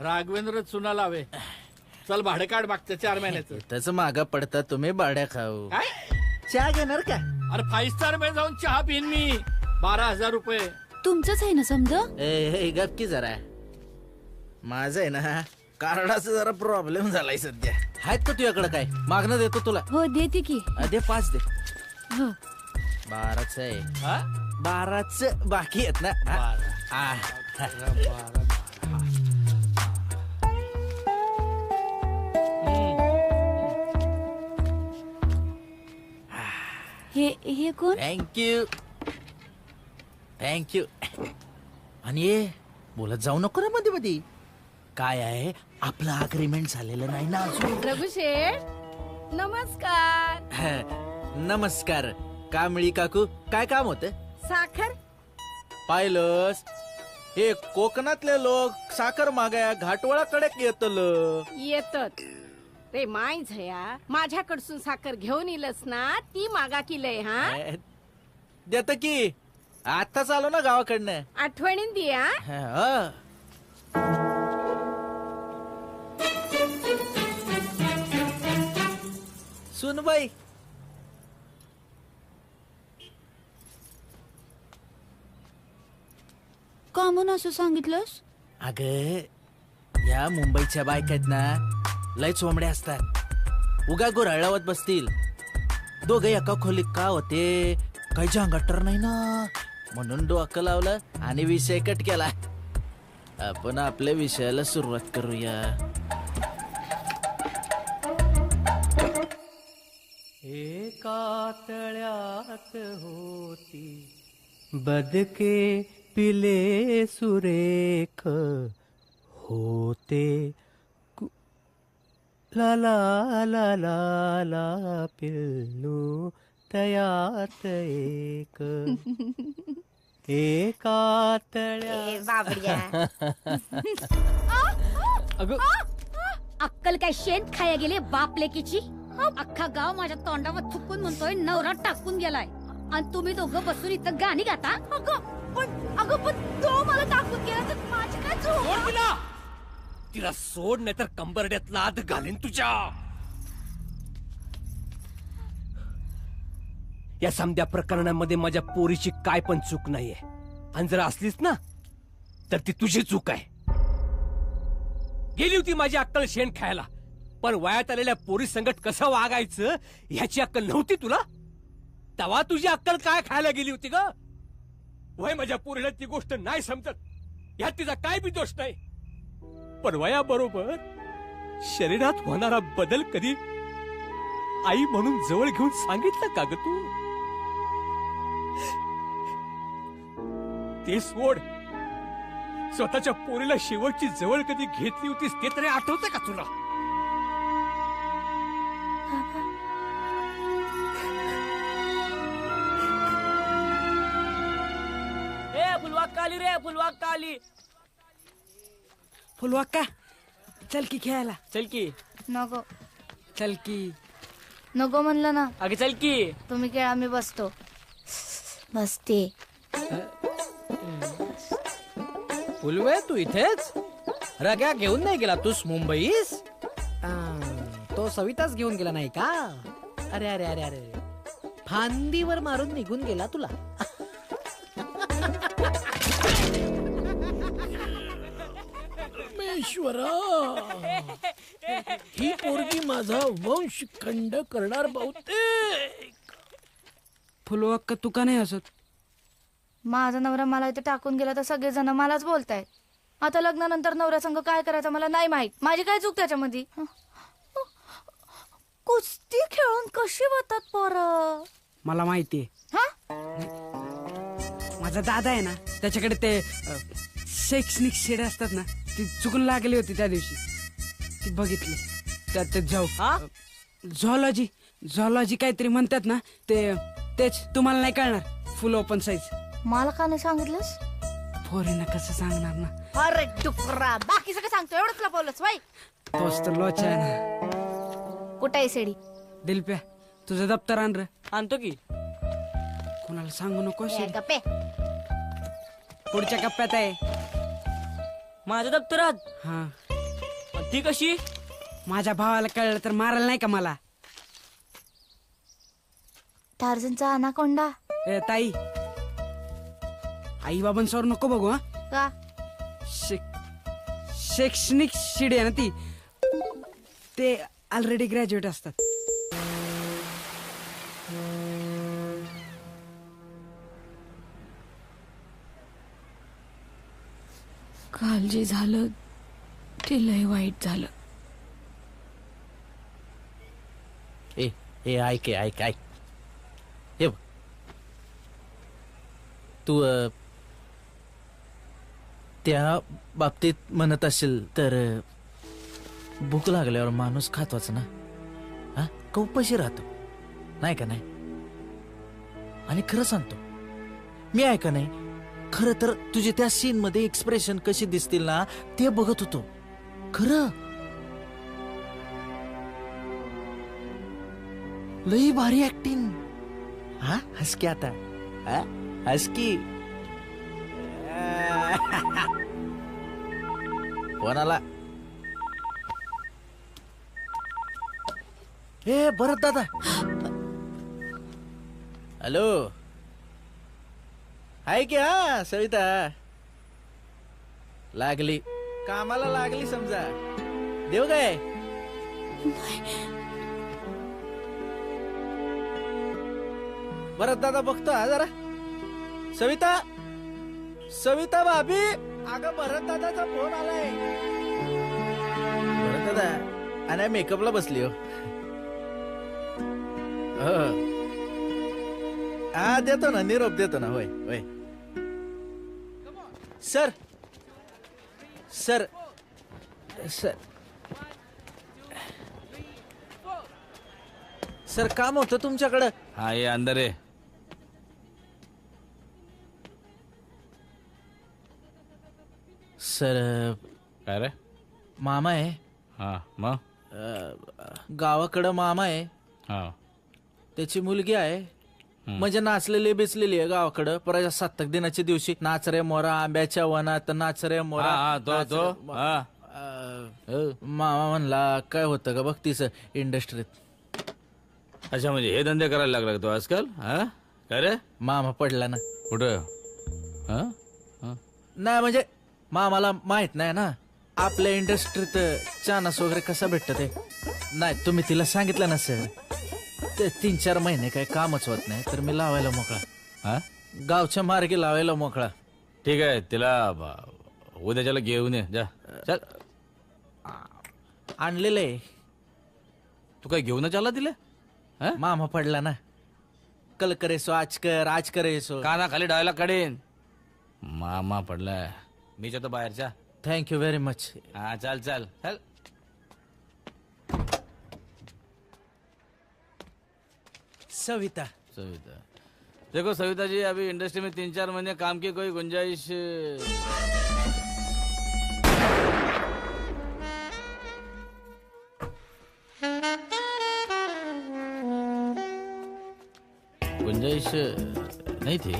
राघवेंद्र चुना लावे. चल भाडे काढ मागचं 4 महिन्याचं. त्याच माग पडता तुम्ही बाड्या खाऊ. काय चहा घेणार का? अरे 5 स्टार मध्ये जाऊन चहा पिन मी. 12,000 रुपये. तुमचंच आहे ना समजा? ए गप की जरा. माझं आहे ना कार्डाचा जरा प्रॉब्लेम झालाय सध्या. आहेत का तुझ्याकडे काय? मागणं देतो तुला. हो देते की. दे 5 दे. हो 12च आहे. 12च बाकी आहेत ना. हे कोण? Thank you thank you. आणि ये बोलत जाऊ नको ना मध्ये मध्ये. काय आहे आपलं अग्रीमेंट झालेलं नाही ना अजून. रघुशेठ नमस्कार. नमस्कार. कांबळी काकू काय काम होतं? साखर पाहिलंस हे कोकणातले लोक साखर मागाया घाटवळाकडे येतात रे. माय झया माझ्याकडसून साखर घेऊन येलस ना ती मागा किलय. हा देत की आताच आलो ना गावाकडनं. आठवणीन दिया. सुनबाई का म्हणून असं सांगितलंस? अग या मुंबईच्या बायकात ना लय चोंबड्या असतात. उगा गुराळावत बसतील. दोघे एका खोलीत का होते काही झांगटर नाही ना म्हणून डोकं लावलं आणि विषय कट केला. आपण आपल्या विषयाला सुरुवात करूया. एका तळ्यात होती बदके पिले सुरेख होते ला ला ला ला ला पिल्लू तयात एक एका तळ्या. अक्कल काय शेण खाया गेले बाप लेकीची. अख्खा गाव माझ्या तोंडावर थुकून म्हणतोय नवरा टाकून गेलाय आणि तुम्ही दोघं बसून इथं गाणी गाता. अगं पण तो मला टाकून गेला तर माझी काय चूक? तिला सोड नाही तर कंबरड्यात लाद घालीन तुझ्या. या समध्या प्रकरणामध्ये माझ्या पोरीची काय पण चूक नाहीये. आणि जर असलीच ना तर ती तुझी चूक आहे. गेली होती माझी अक्कल शेण खायला. पण वयात आलेल्या पोरी संगत कसं वागायचं ह्याची अक्कल नव्हती तुला. तेव्हा तुझी अक्कल काय खायला गेली होती ग? वय माझ्या पोरीला ती गोष्ट नाही समजत. ह्यात तिचा काय बी दोष नाही. पण वयाबरोबर शरीरात होणारा बदल कधी आई म्हणून जवळ घेऊन सांगितलं का ग तू? ते सोड. स्वतःच्या पोरीला शेवटची जवळ कधी घेतली होतीस ते तरी आठवतं का तुला? फुलवाक्का आली रे फुलवाक्का आली. फुलवाक्का चल की खेळायला. चल की. नको चल की. नको म्हणलं ना. अगे चल की. तुम्ही खेळा मी बसतो. बसते. फुलवे तू इथेच रग्या घेऊन नाही गेला तूच मुंबईस. तो सविताच घेऊन गेला नाही का. अरे अरे अरे अरे फांदीवर मारून निघून गेला तुला. ईश्वरा ही पोरगी माझा वंश खंड करणार बहुतेक. फुलवाक्का तू का नाही हसत. माझा नवरा मला इथे टाकून गेला तर सगळेजण मलाच बोलतायत. आता लग्नानंतर नवऱ्या संग काय करायचं मला नाही माहित. माझी काय चूक त्याच्यामध्ये. कुस्ती खेळून कशी होतात पोरं. मला माहितीये. माझा दादा आहे ना त्याच्याकडे ते शैक्षणिक शेड असतात ना ती चुकून लागली होती त्या दिवशी. ती बघितली त्यात जाऊ झॉलॉजी झॉलॉजी काहीतरी म्हणतात ना तेच तुम्हाला नाही कळणार. फुल ओपन साईज. मला का नाही सांगितलंस. पोरींना कसं सांगणार ना. अरे टुकरा बाकी सगळं सांगतो एवढंच लपवलंच बाई. तोच तर लोचा आहे ना. कुठे आहे सेडी. दिलप्या तुझं दप्तर आण रे. आणतो की. कोणाला सांगू नको. गप्पे पुढच्या कप्प्यात आहे. माझ्या दप्तरात. हा ती कशी. माझ्या भावाला कळलं तर मारायला नाही का मला. टार्झनचा अनाकोंडा. ए ताई आई बाबांसवर नको बघू. हा का शैक्षणिक शिडी आहे ना ती. ते ऑलरेडी ग्रॅज्युएट असतात. काल जे झालं ते लय वाईट झालं. ए ऐक ऐक ऐक. हे बघ तू त्या बाबतीत म्हणत असेल तर भूक लागल्यावर माणूस खातोच ना. हा का उपाशी राहतो नाही का नाही. आणि खरं सांगतो मी आहे का नाही. खरं तर तुझे त्या सीन मध्ये एक्सप्रेशन कशी दिसतील ना ते बघत होतो. खरं लई भारी ऍक्टिंग. हा हस की आता. हस की. कोणाला ए भरत दादा. हॅलो आहे की. हा सविता लागली कामाला लागली समजा. देऊ काय. भरत दादा बघतो हा जरा. सविता सविता भाभी अगं भरत दादाचा फोन आलाय. भरत दादा आणि मेकअपला बसली हो. हा देतो ना निरोप देतो ना. होय होय सर सर सर सर काम होतं तुमच्याकडं. हा ये अंदर आहे. सर काय रे. मामा आहे. हा मग गावाकडं मामा आहे. हा त्याची मुलगी आहे. म्हणजे नाचलेली बेचलेली आहे गावाकडं. प्रजासत्ताक दिनाच्या दिवशी नाच रे मोरा आंब्याच्या वनात नाच रे मोरा. मामा म्हणला काय होतं का बघ तिचं इंडस्ट्रीत. अच्छा म्हणजे हे धंदे करायला लागला तो आजकाल. हा काय रे. मामा पडला ना. कुठं. नाही म्हणजे मामाला माहित नाही ना आपल्या इंडस्ट्रीत चानस वगैरे कसा भेटत ते. नाही तुम्ही तिला सांगितलं ना सर. ते 3-4 महिने काही कामच होत नाही तर मी लावायला मोकळा. हा गावच्या मार्गे लावायला मोकळा. ठीक आहे तिला उद्याच्याला घेऊन ये जा. चल आणलेलं आहे. तू काय घेऊनच आला तिला. मामा पडला ना. कल करेसो आज करेसो. काना खाली डायला काढेन. मामा पडलाय. मीच आता बाहेरच्या. Thank you very much. हा चल चल चल. सविता सविता देखो सविता जी, अभी इंडस्ट्री में 3-4 महीने काम की कोई गुंजाइश गुंजाइश नहीं थी,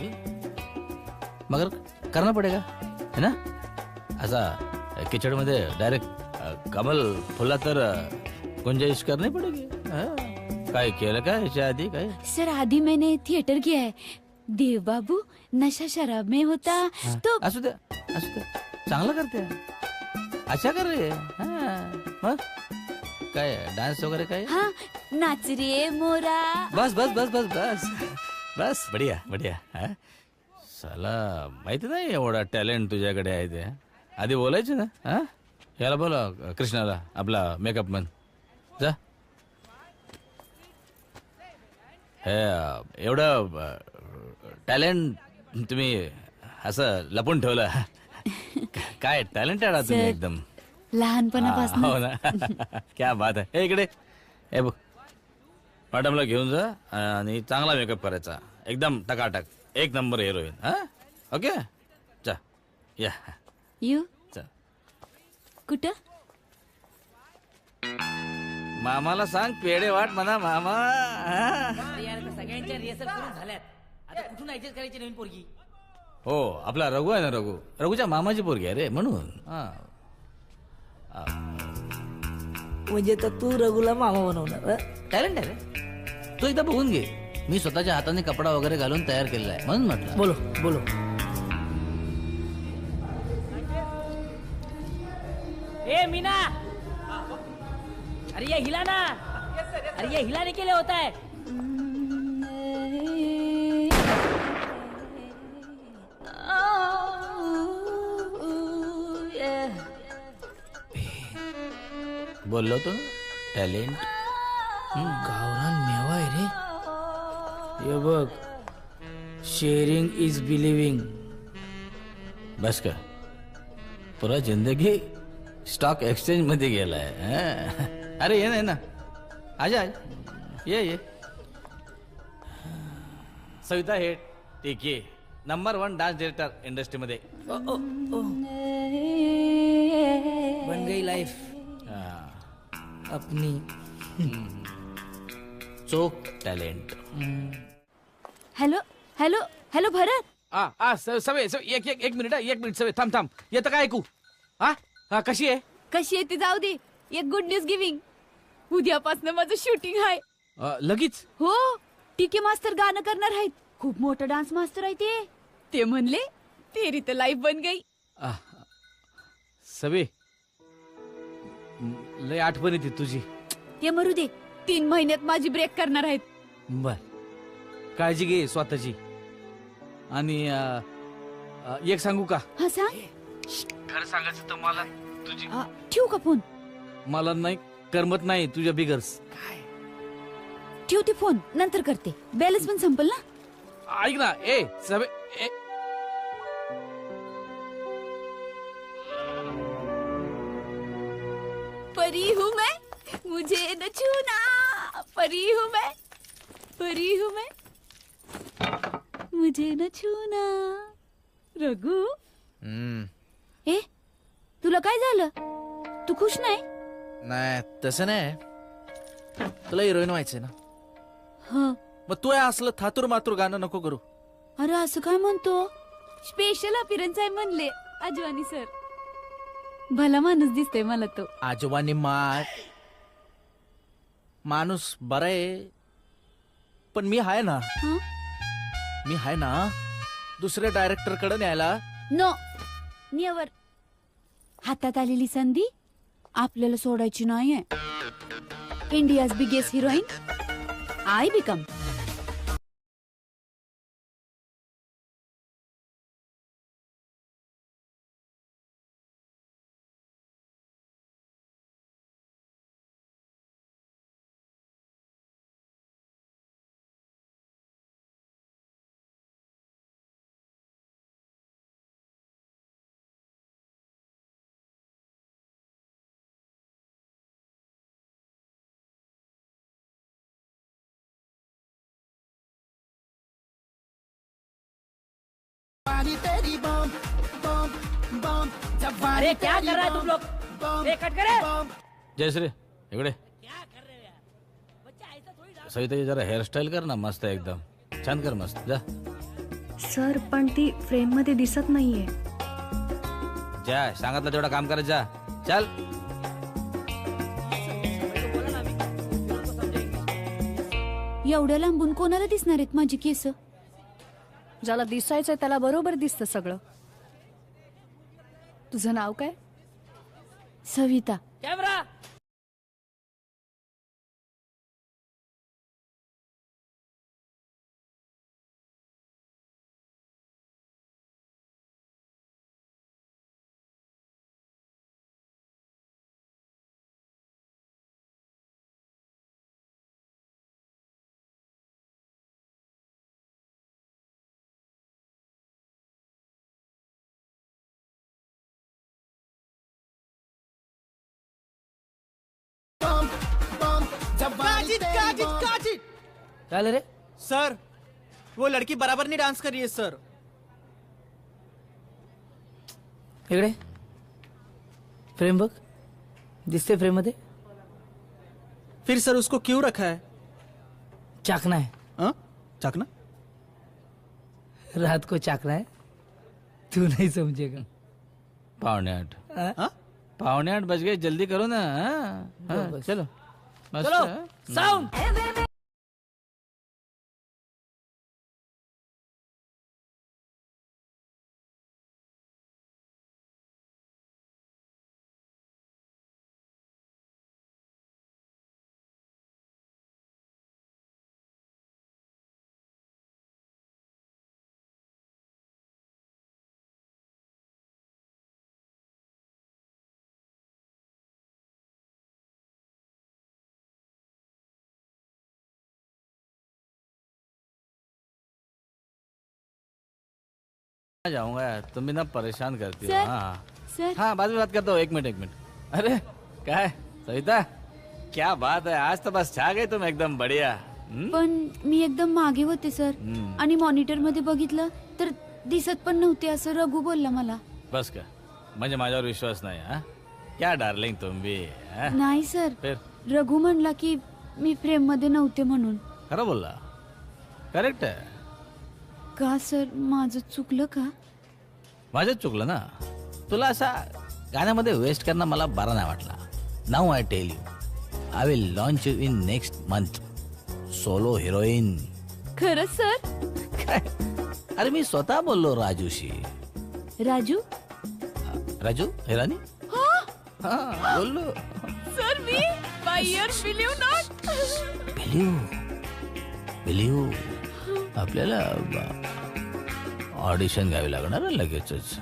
मगर करना पडेगा है ना. असा किचड मध्ये डायरेक्ट कमल फुला तर गुंजाइश करनी पडेगी. काय केलं काय याच्या आधी काय. सर आधी मैंने थिएटर किया है. देव बाबू नशा शराब में होता तो असू दे चांगलं करते. अच्छा कर रे. मग काय डान्स वगैरे काय. हाँ नाच रे मोरा. बस बस बस बस बस बस बढ़िया बढ़िया. साला माहिती नाही एवढा टॅलेंट तुझ्याकडे आहे ते. आधी बोलायचं ना. याला बोला कृष्णाला, आपला मेकअप मॅन. जा. हे एवढं टॅलेंट तुम्ही असं लपून ठेवलं. काय टॅलेंटेड आहात तुम्ही एकदम. लहानपणापासून. हो ना. क्या बात आहे. हे इकडे हे बघ, मॅडमला घेऊन जा आणि चांगला मेकअप करायचा. एकदम टकाटक, एक नंबर हिरोईन. ओके जा या. यू कुठं. मामाला सांग पेढे वाट म्हणा मामा. सगळ्यांच्या रिहर्सल करून झाल्यात. आता कुठून ऍडजस्ट करायची नवीन पोरगी. हो आपला रघु आहे ना. रघुच्या मामाची पोरगी आहे रे म्हणून. म्हणजे तर तू रघुला मामा बनवणार. टॅलेंट आहे रे. तू एकदा बघून घे. मी स्वतःच्या हाताने कपडा वगैरे घालून तयार केलेला आहे म्हणून म्हटलं. बोलो बोलो. ए मीना, अरे ये हिला ना. अरे ये हिलाने के लिए होता है. बोललो तो टॅलेंट. गावरान मेवा आहे रे. हे बघ, शेअरिंग इज बिलिव्हिंग. बस का पुरा जिंदगी स्टॉक एक्सचेंज मध्ये गेलाय. अरे ये ना आजा ये. सविता हेड ठीक आहे. नंबर 1 डान्स डिरेक्टर इंडस्ट्री मध्ये. बन गई लाइफ अपनी. चोक टॅलेंट. हॅलो हॅलो हॅलो भरत. सवे एक मिनिट सवे थांब. येतं काय ऐकू. कशी आहे. कशी आहे ती जाऊ दे. एक गुड न्यूज गिविंग. उद्यापासून माझं शूटिंग आहे. लगेच. हो टीके मास्तर गाणं करणार आहेत. खूप मोठं डान्स मास्टर आहे ते. ते म्हणले तेरी तर लाईफ बन गई. सवे लय आठवण येते तुझी. ते मरू दे. 3 महिन्यात माझी ब्रेक करणार आहेत. बर काळजी घे स्वतःची. आणि एक सांगू का. हा सांग. खरं सांगायचं तर मला तुझी. ठेवू का फोन. मला नाही करमत नाही तुझ्या बिगर्स. ठेवते फोन नंतर करते. बॅलन्स पण संपल ना. ऐक ना. सवे परी हूँ मैं मुझे न छूना. परी हूँ मैं मुझे न छूना. रघु ए तुला काय झालं. तू खुश नाही. नाही तसं नाही. तुला हिरोईन व्हायचंय ना. मग तू असलं थातूर मातूर गाणं नको करू. अरे असं काय म्हणतो. स्पेशल अपीरन्स आहे म्हणले आजवानी सर. भला माणूस दिसतोय मला तो. आजोबांनी माणूस बरा आहे. पण मी आहे ना. दुसऱ्या डायरेक्टर कडे न्यायला. No never. हातात आलेली संधी आपल्याला सोडायची नाहीये. India's biggest heroine I become. तेरी बम बम बम अरे क्या कर रहा है तुम लोग? ए, कट करे. जयश्री इकडे. सविता जरा हेअरस्टाईल कर ना, मस्त एकदम छान कर, मस्त. जा सर पण ती फ्रेम मध्ये दिसत नाहीये. जा, सांगितलं तेवढं काम करत जा. चल. एवढ्या लांबून कोणाला दिसणार आहेत माझी केस? ज्याला दिसायचंय त्याला बरोबर दिसतं सगळं. तुझं नाव काय? सविता. कॅमेरा. क्या ले रे सर? वो लड़की बराबर नहीं डांस कर रही है सर. इकडे फ्रेम बघ, दिसते फ्रेम मध्ये. फिर सर उसको क्यों रखा है? चाकना है. चाकना? रात को चाकना है, तू नहीं समझेगा. 7:45. 7:45 बज गए, जल्दी करो ना. चलो मस्त. चलो साउंड. जाऊंगा यार, तुम भी ना परेशान करती हो. सर, हाँ सर. हाँ, बाद में बात करता हूँ. एक मिनट. अरे क्या है सविता, क्या बात है, आज तो बस छा गई तुम एकदम बढ़िया. पण मी एकदम मागे होते सर, आणि मॉनिटर मध्ये बघितलं तर दिसत पण नव्हते असं रघु बोलला मला. बस का, म्हणजे माझ्यावर विश्वास नाही. हा, क्या डार्लिंग तुम भी. नाही सर, फिर रघु म्हणला की मी फ्रेम मध्ये नव्हते म्हणून. खरं बोलला. करेक्ट आहे. का सर, माझं चुकलं का? माझंच चुकलं ना. तुला असा गाण्यामध्ये वेस्ट करणं मला बरा नाही वाटला. Now I tell you, I will launch you in next month solo heroine. खरंच सर? काय? अरे मी स्वतः बोललो राजूशी. राजू? राजू हिरानी. हा बोललो. Sir me by your believe आपल्याला ऑडिशन घ्यावी लागणार लगेचच.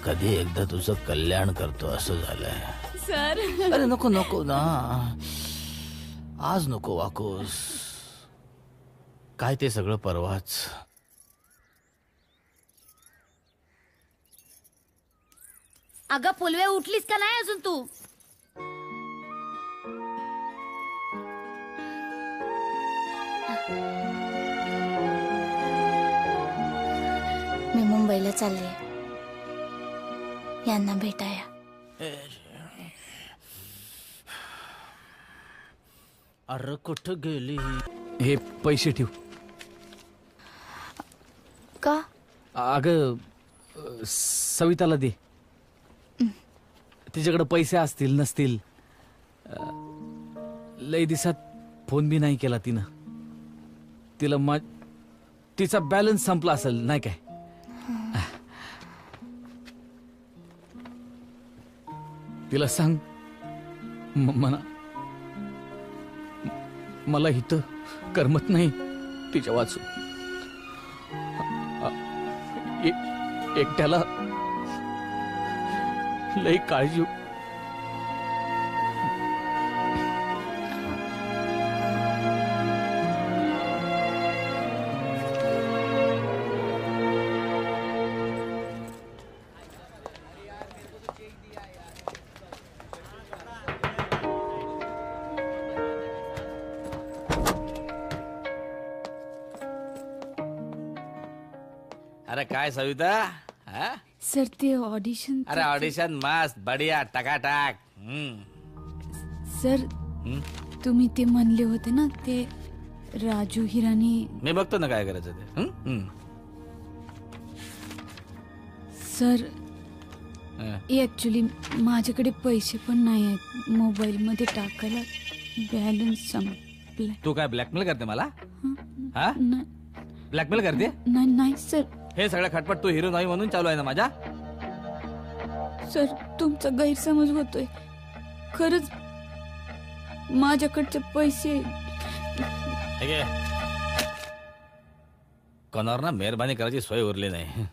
कधी एकदा तुझं कल्याण करतो असं झालंय. सर अरे नको ना, आज नको वाकोस. काय ते सगळं परवाच. अगं फुलवे, उठलीस का नाही अजून तू? मी मुंबईला चालले यांना भेटाया. अरे कुठं गेली? हे पैसे ठेव. का? अगं सविताला दे. तिच्याकडे पैसे असतील नसतील. लई दिवसात फोन बी नाही केला तिनं. तिला तिचा बॅलन्स संपला असेल नाही काय. तिला सांग मला इथं करमत नाही तिच्या वाचून. एकट्याला लई काळजी. काय सविता हा? सर ते ऑडिशन अरे ऑडिशन मस्त बढिया टकाटक सर तुम्ही ते म्हणले होते ना ते राजू हिरानी. मी बघतो ना काय करायचं ते. सर ऍक्च्युली माझ्याकडे पैसे पण नाही आहेत मोबाईल मध्ये टाकायला बॅलन्स संपलाय. तू काय ब्लॅकमेल करते मला हा ब्लॅकमेल करते नाही सर. हे सगळं खटपट तू हिरो नाही म्हणून चालू आहे ना माझ्या. सर तुमचा गैरसमज होतोय खरंच माझ्याकडचे पैसे. कोणावर ना मेहरबानी करायची सोय उरली नाही.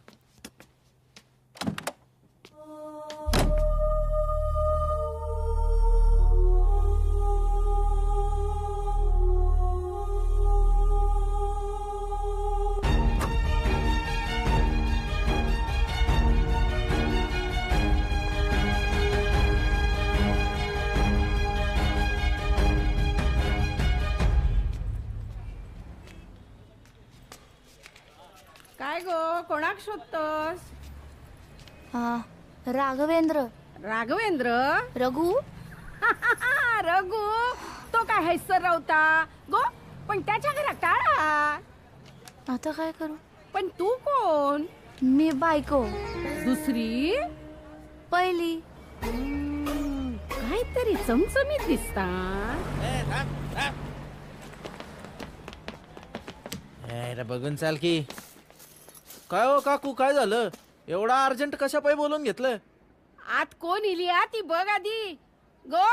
काय गो कोणाक शोधतोस? राघवेंद्र. राघवेंद्र? रघु. रघु तो काय हैसर रवता गो पण त्याच्या घरात टाळा. आता काय करू? पण तू कोण? मी बायको. दुसरी? पहिली. काहीतरी चमचमीत दिसता. बघून चाल की. काय हो काकू काय झालं एवढा अर्जंट कशा पायी बोलून घेतलं? आत कोण इली ती बघ आधी. गो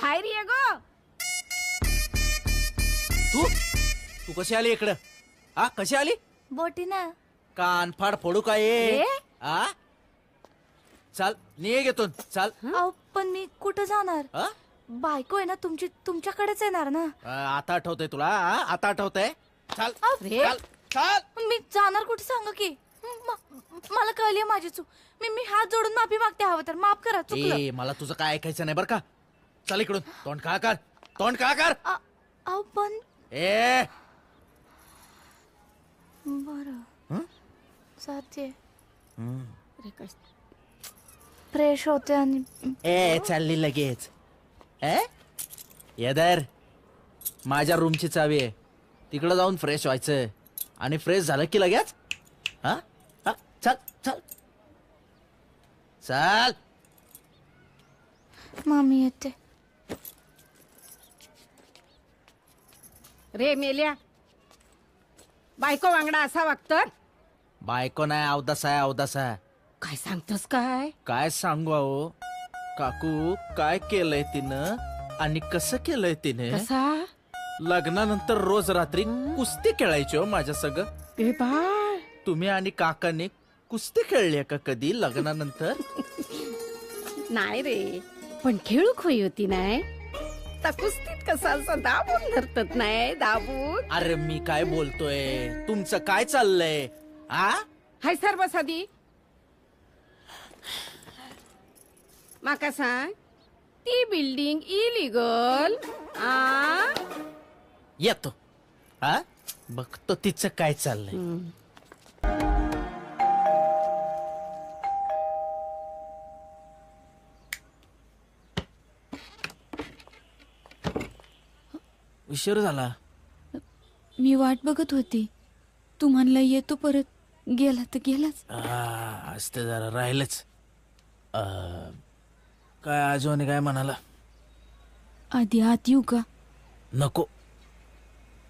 बाहेर ये गो. तू तू कशी आली इकडं? हा कशी आली? बोटीनं. कान फाड फोडू काय? आ चाल निघ येतो चाल. पण मी कुठं जाणार? बायको आहे ना तुमची तुमच्याकडेच येणार ना. आता आठवतंय तुला? आता आठवतंय? चाल चाल चाल. मी जाणार कुठे सांगा की. मला कळली माझी चूक. मी हात जोडून माफी मागते. हवं तर माफ करा. चुकलं. मला तुझं काय ऐकायचं नाही बरं का. चल इकडून. तोंड काळा कर. तोंड काळा कर. पण बरं जाते. फ्रेश होते आणि चालली लगेच. येदर माझ्या रूमची चावी आहे. तिकडे जाऊन फ्रेश व्हायचं आणि फ्रेश झालं की लगेच हा चल चल चल. मामी येते. रे मेल्या बायको वांगडा असा वागतात? बायको नाही अवदास आहे अवदास आहे. काय सांगतोस काय? काय सांगू अहो काकू काय केलंय तिनं आणि कसं केलंय तिने? कसा? लग्नानंतर रोज रात्री कुस्ती खेळायची हो माझ्या सगळं. तुम्ही आणि काकाने कुस्ती खेळली का कधी लग्नानंतर? नाही रे पण खेळू खोई होती नाही. त्या कुस्तीत कसा असं दाबून धरतात नाही दाबून. अरे मी काय बोलतोय तुमचं काय चाललंय? हाय सर बस आधी. माका सांग ती बिल्डिंग इलिगल? येतो बघतो तिचं काय चाललंय. उशीर झाला. मी वाट बघत होती. तू म्हणला येतो परत गेला तर गेलाच. असते जरा राहिलच. काय आजोने काय म्हणाला? आधी आत येऊ का? नको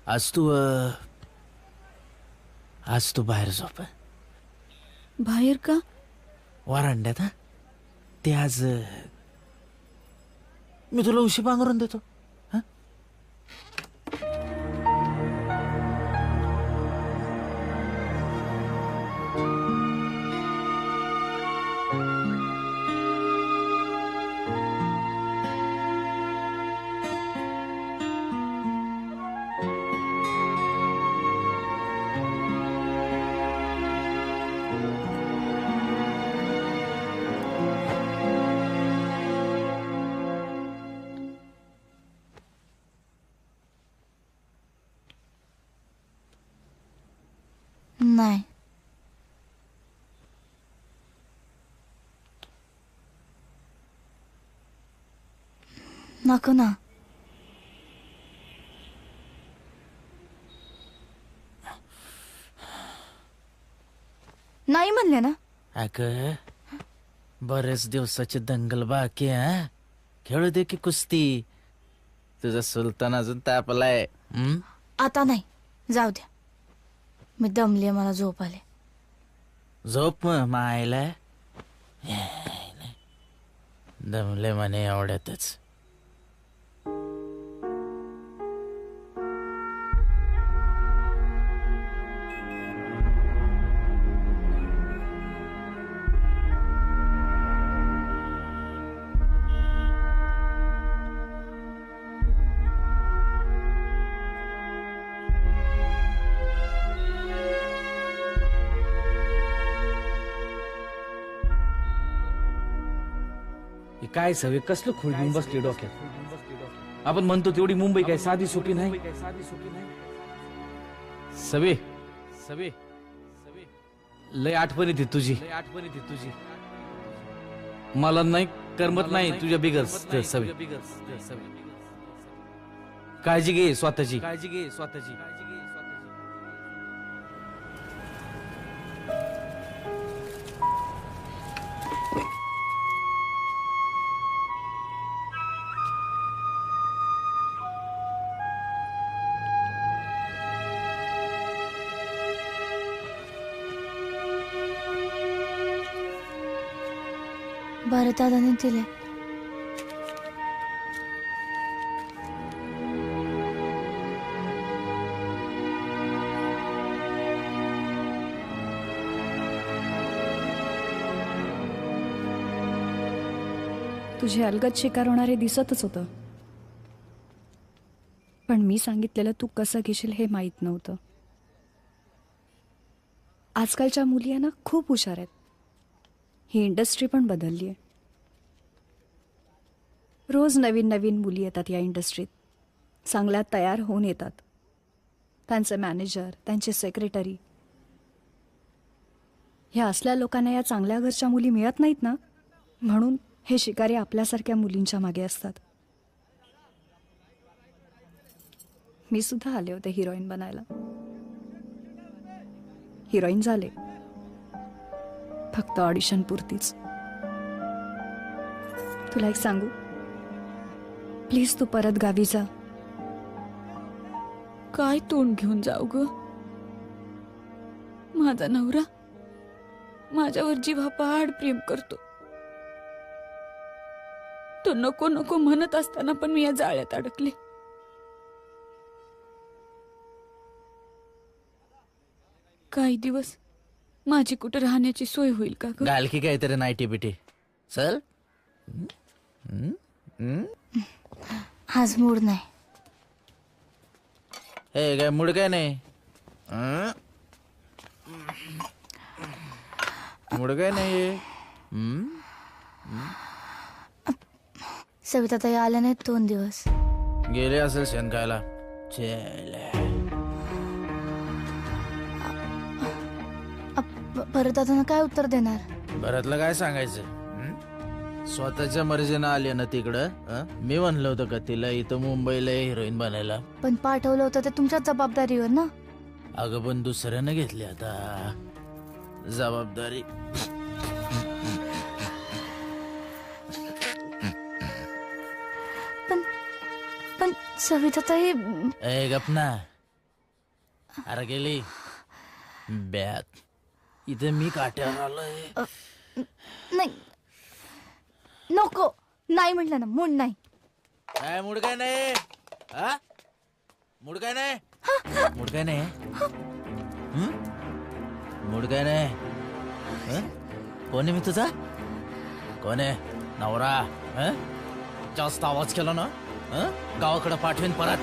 आज तू बाहेर झोप. बाहेर का? वरांड्यात. ते आज मी तुला उशी पांघरून देतो. नको ना. नाही म्हणले ना. अग बरेच दिवसाची दंगल बाकी हा. खेळू दे की कुस्ती. तुझा सुलतान अजून तापलाय. आता नाही, जाऊ द्या. मी दमले, मला झोप आले. झोप मग मायला. दमले म्हणे एवढ्यातच. काय सवे कसलं खूळ घेऊन बसली डोक्यात. आपण म्हणतो तेवढी मुंबई काय साधी सोपी नाही. सवे सवे लय आठवण येते तुझी. मला नाही करमत नाही तुझ्या बिगर सवे. काळजी घे स्वतःची. भरतदादाने दिले. तुझे अलगद शिकार होणारे दिसतच होतं, पण मी सांगितलेलं तू कसं घेशील हे माहीत नव्हतं. आजकालच्या मुली आहे ना खूप हुशार आहेत. ही इंडस्ट्री पण बदलली आहे. रोज नवीन नवीन मुली येतात या इंडस्ट्रीत. चांगल्या तयार होऊन येतात. त्यांचे मॅनेजर, त्यांचे सेक्रेटरी, ह्या असल्या लोकांना या चांगल्या घरच्या मुली मिळत नाहीत ना, म्हणून हे शिकारी आपल्यासारख्या मुलींच्या मागे असतात. मी सुद्धा आले होते हिरोईन बनायला. हिरोईन झाले, फक्त ऑडिशन पुरतीच. तुला एक सांगू, प्लीज तू परत गावी जा. काय तोंड घेऊन जाऊ ग. माझा नवरा माझ्यावर जीवापाड प्रेम करतो. तो नको नको म्हणत असताना पण मी या जाळ्यात अडकले. काही दिवस माझी कुठे राहण्याची सोय होईल का ग. घाल की काहीतरी नाईटी बिटी. चल. आज मूड नाही. हे काय मूड काय नाही. मूड काय नाही. सविता ताई आल्या नाहीत 2 दिवस. गेले असेल शेण खायला. भरतदादांना काय उत्तर देणार. भरतला काय सांगायचं. स्वतःच्या मर्जीनं आले ना तिकडं. मी म्हणलं होतं का तिला इथं मुंबईला हिरोईन बनायला. पण पाठवलं होतं ते तुमच्याच जबाबदारीवर ना. अगं पण दुसऱ्यानं घेतली आता जबाबदारी. पण सविता ताई. ए गपना. अरे गेली ब्यात. इथे मी काट्यावर आलोय. नाही नको. नाही म्हटलं ना. मूड नाही. काय मूड काय नाही. मूड काय नाही. मूड काय नाही. मूड काय नाही. कोण आहे मी तुझा. कोण आहे नवरा. जास्त आवाज केला ना गावाकडे पाठवेन परत.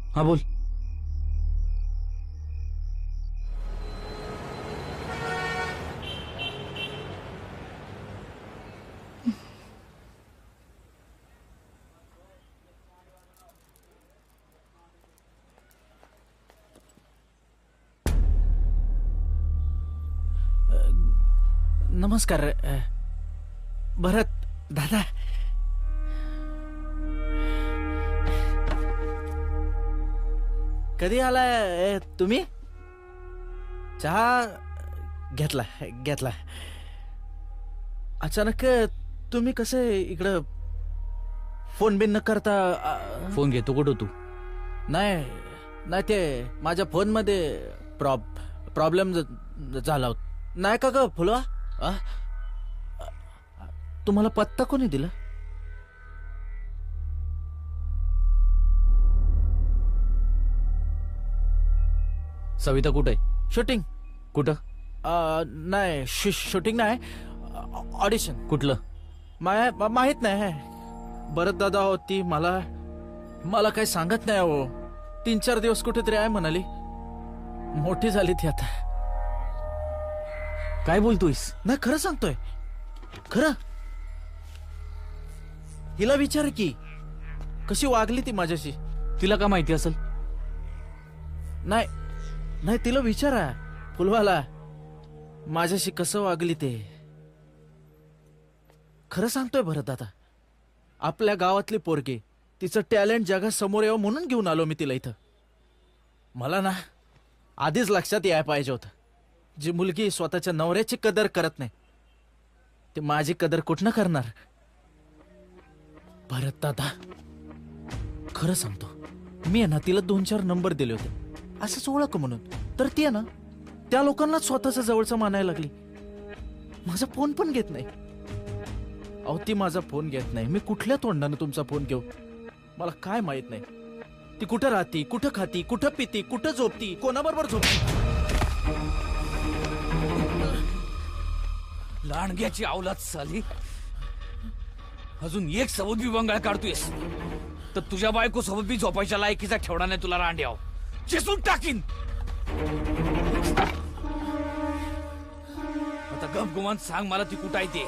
हा बोल. नमस्कार भरत दादा. कधी आलाय तुम्ही? चहा घेतला घेतला. अचानक तुम्ही कसं इकडं फोन बिन न करता? फोन घेतो कुठं तू? नाही नाही, ते माझ्या फोन मध्ये प्रॉब्लेम झाला होता. नाही का ग फुलवा? तुम्हाला पत्ता कोणी दिला? सविता कुठे आहे? शूटिंग. कुठं? नाही शूटिंग नाही, ऑडिशन. कुठलं? माहित नाही. बरं दादा होती, मला काही सांगत नाही हो. 3-4 दिवस कुठेतरी आहे म्हणाली. मोठी झाली ती आता. काय बोलतोयस? नाही खरं सांगतोय, खरं. हिला विचार की कशी वागली ती माझ्याशी. तिला का माहिती असेल? नाही नाही, तिला विचारा फुलवाला माझ्याशी कसं वागली ते. खरं सांगतोय भरत दादा, आपल्या गावातली पोरगी, तिचं टॅलेंट जगासमोर यावं म्हणून घेऊन आलो मी तिला इथं. मला ना आधीच लक्षात यायला पाहिजे होतं, जी मुलगी स्वतःच्या नवऱ्याची कदर करत नाही ती माझी कदर कुठनं करणार. भरत दादा खरं सांगतो, मी आहे ना तिला 2-4 नंबर दिले होते असंच ओळख म्हणून. तर ती आहे ना त्या लोकांना स्वतःच्या जवळचं मानायला लागली. माझा फोन पण घेत नाही. अहो ती माझा फोन घेत नाही, मी कुठल्या तोंडानं तुमचा फोन घेऊ? मला काय माहित नाही ती कुठं राहती, कुठं खाती, कुठं पिती, कुठं झोपती, कोणाबरोबर झोपती. लांडग्याची अवलाद साली, अजून एक सबूत बी बंगाळ काढतोयस तर तुझ्या बायको सोबत बी झोपायच्या लायकीचा ठेवणार नाही तुला. रांड्याव चिसून टाकीन. आता गपगुमान सांग मला ती कुठं आहे ते.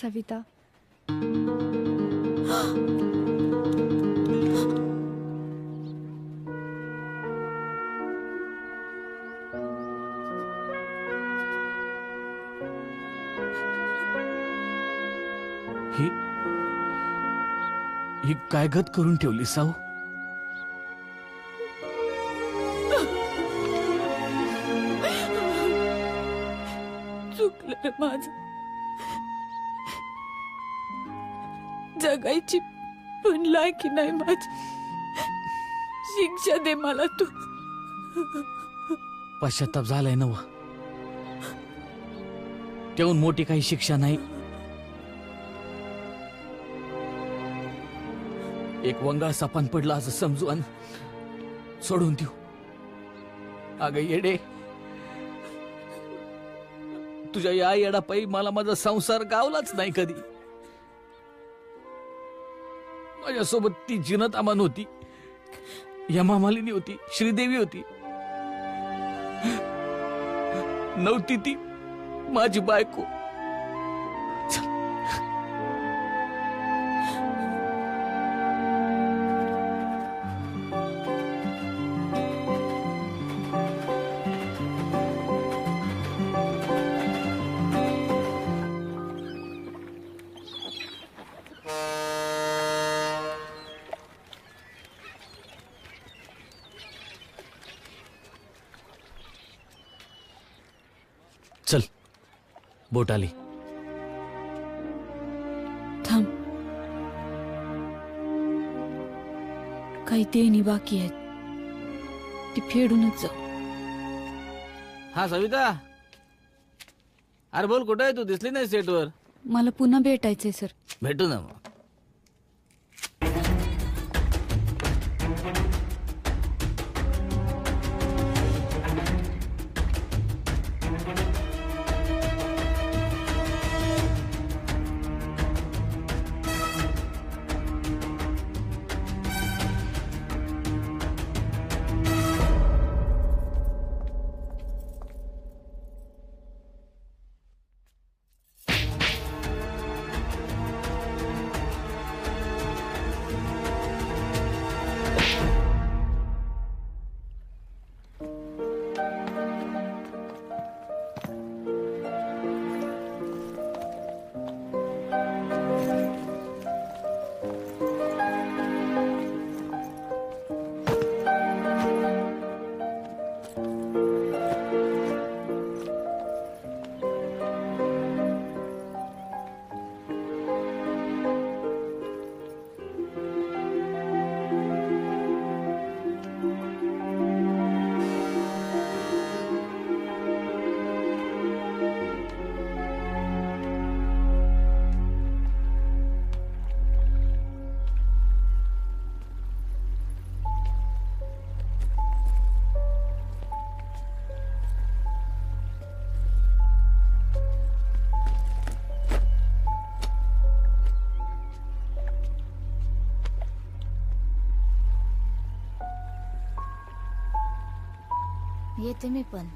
सविता. ही काय गत करून ठेवली साऊ? चुकलं रे माझं. जगायची पण लायकी नाही माझी. शिक्षा दे मला तू. पश्चाताप झालाय नव, त्याहून मोठी काही शिक्षा नाही. एक वंगाळ सापान पडला असं समजू आणि सोडून देऊ. अगं येडे, तुझ्या या येडापायी मला माझा संसार गावलाच नाही कधी. माझ्यासोबत ती जिनत अमान होती, यमामालिनी होती, श्रीदेवी होती. नव्हती ती माझी बायको. चल, बोट आली. थांब, काही देणी बाकी आहेत, ती फेडूनच जाऊ. हा सविता, अरे बोल कुठे आहे तू? दिसली नाही सेटवर. मला पुन्हा भेटायचंय सर. भेटू ना मग. येते मी पण.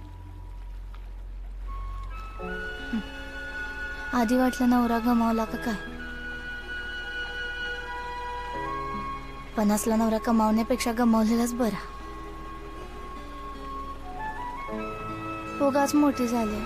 आधी वाटलं नवरा गमावला का काय, पण असला नवरा कमावण्यापेक्षा गमावलेलाच बरा. उगाच मोठी झाले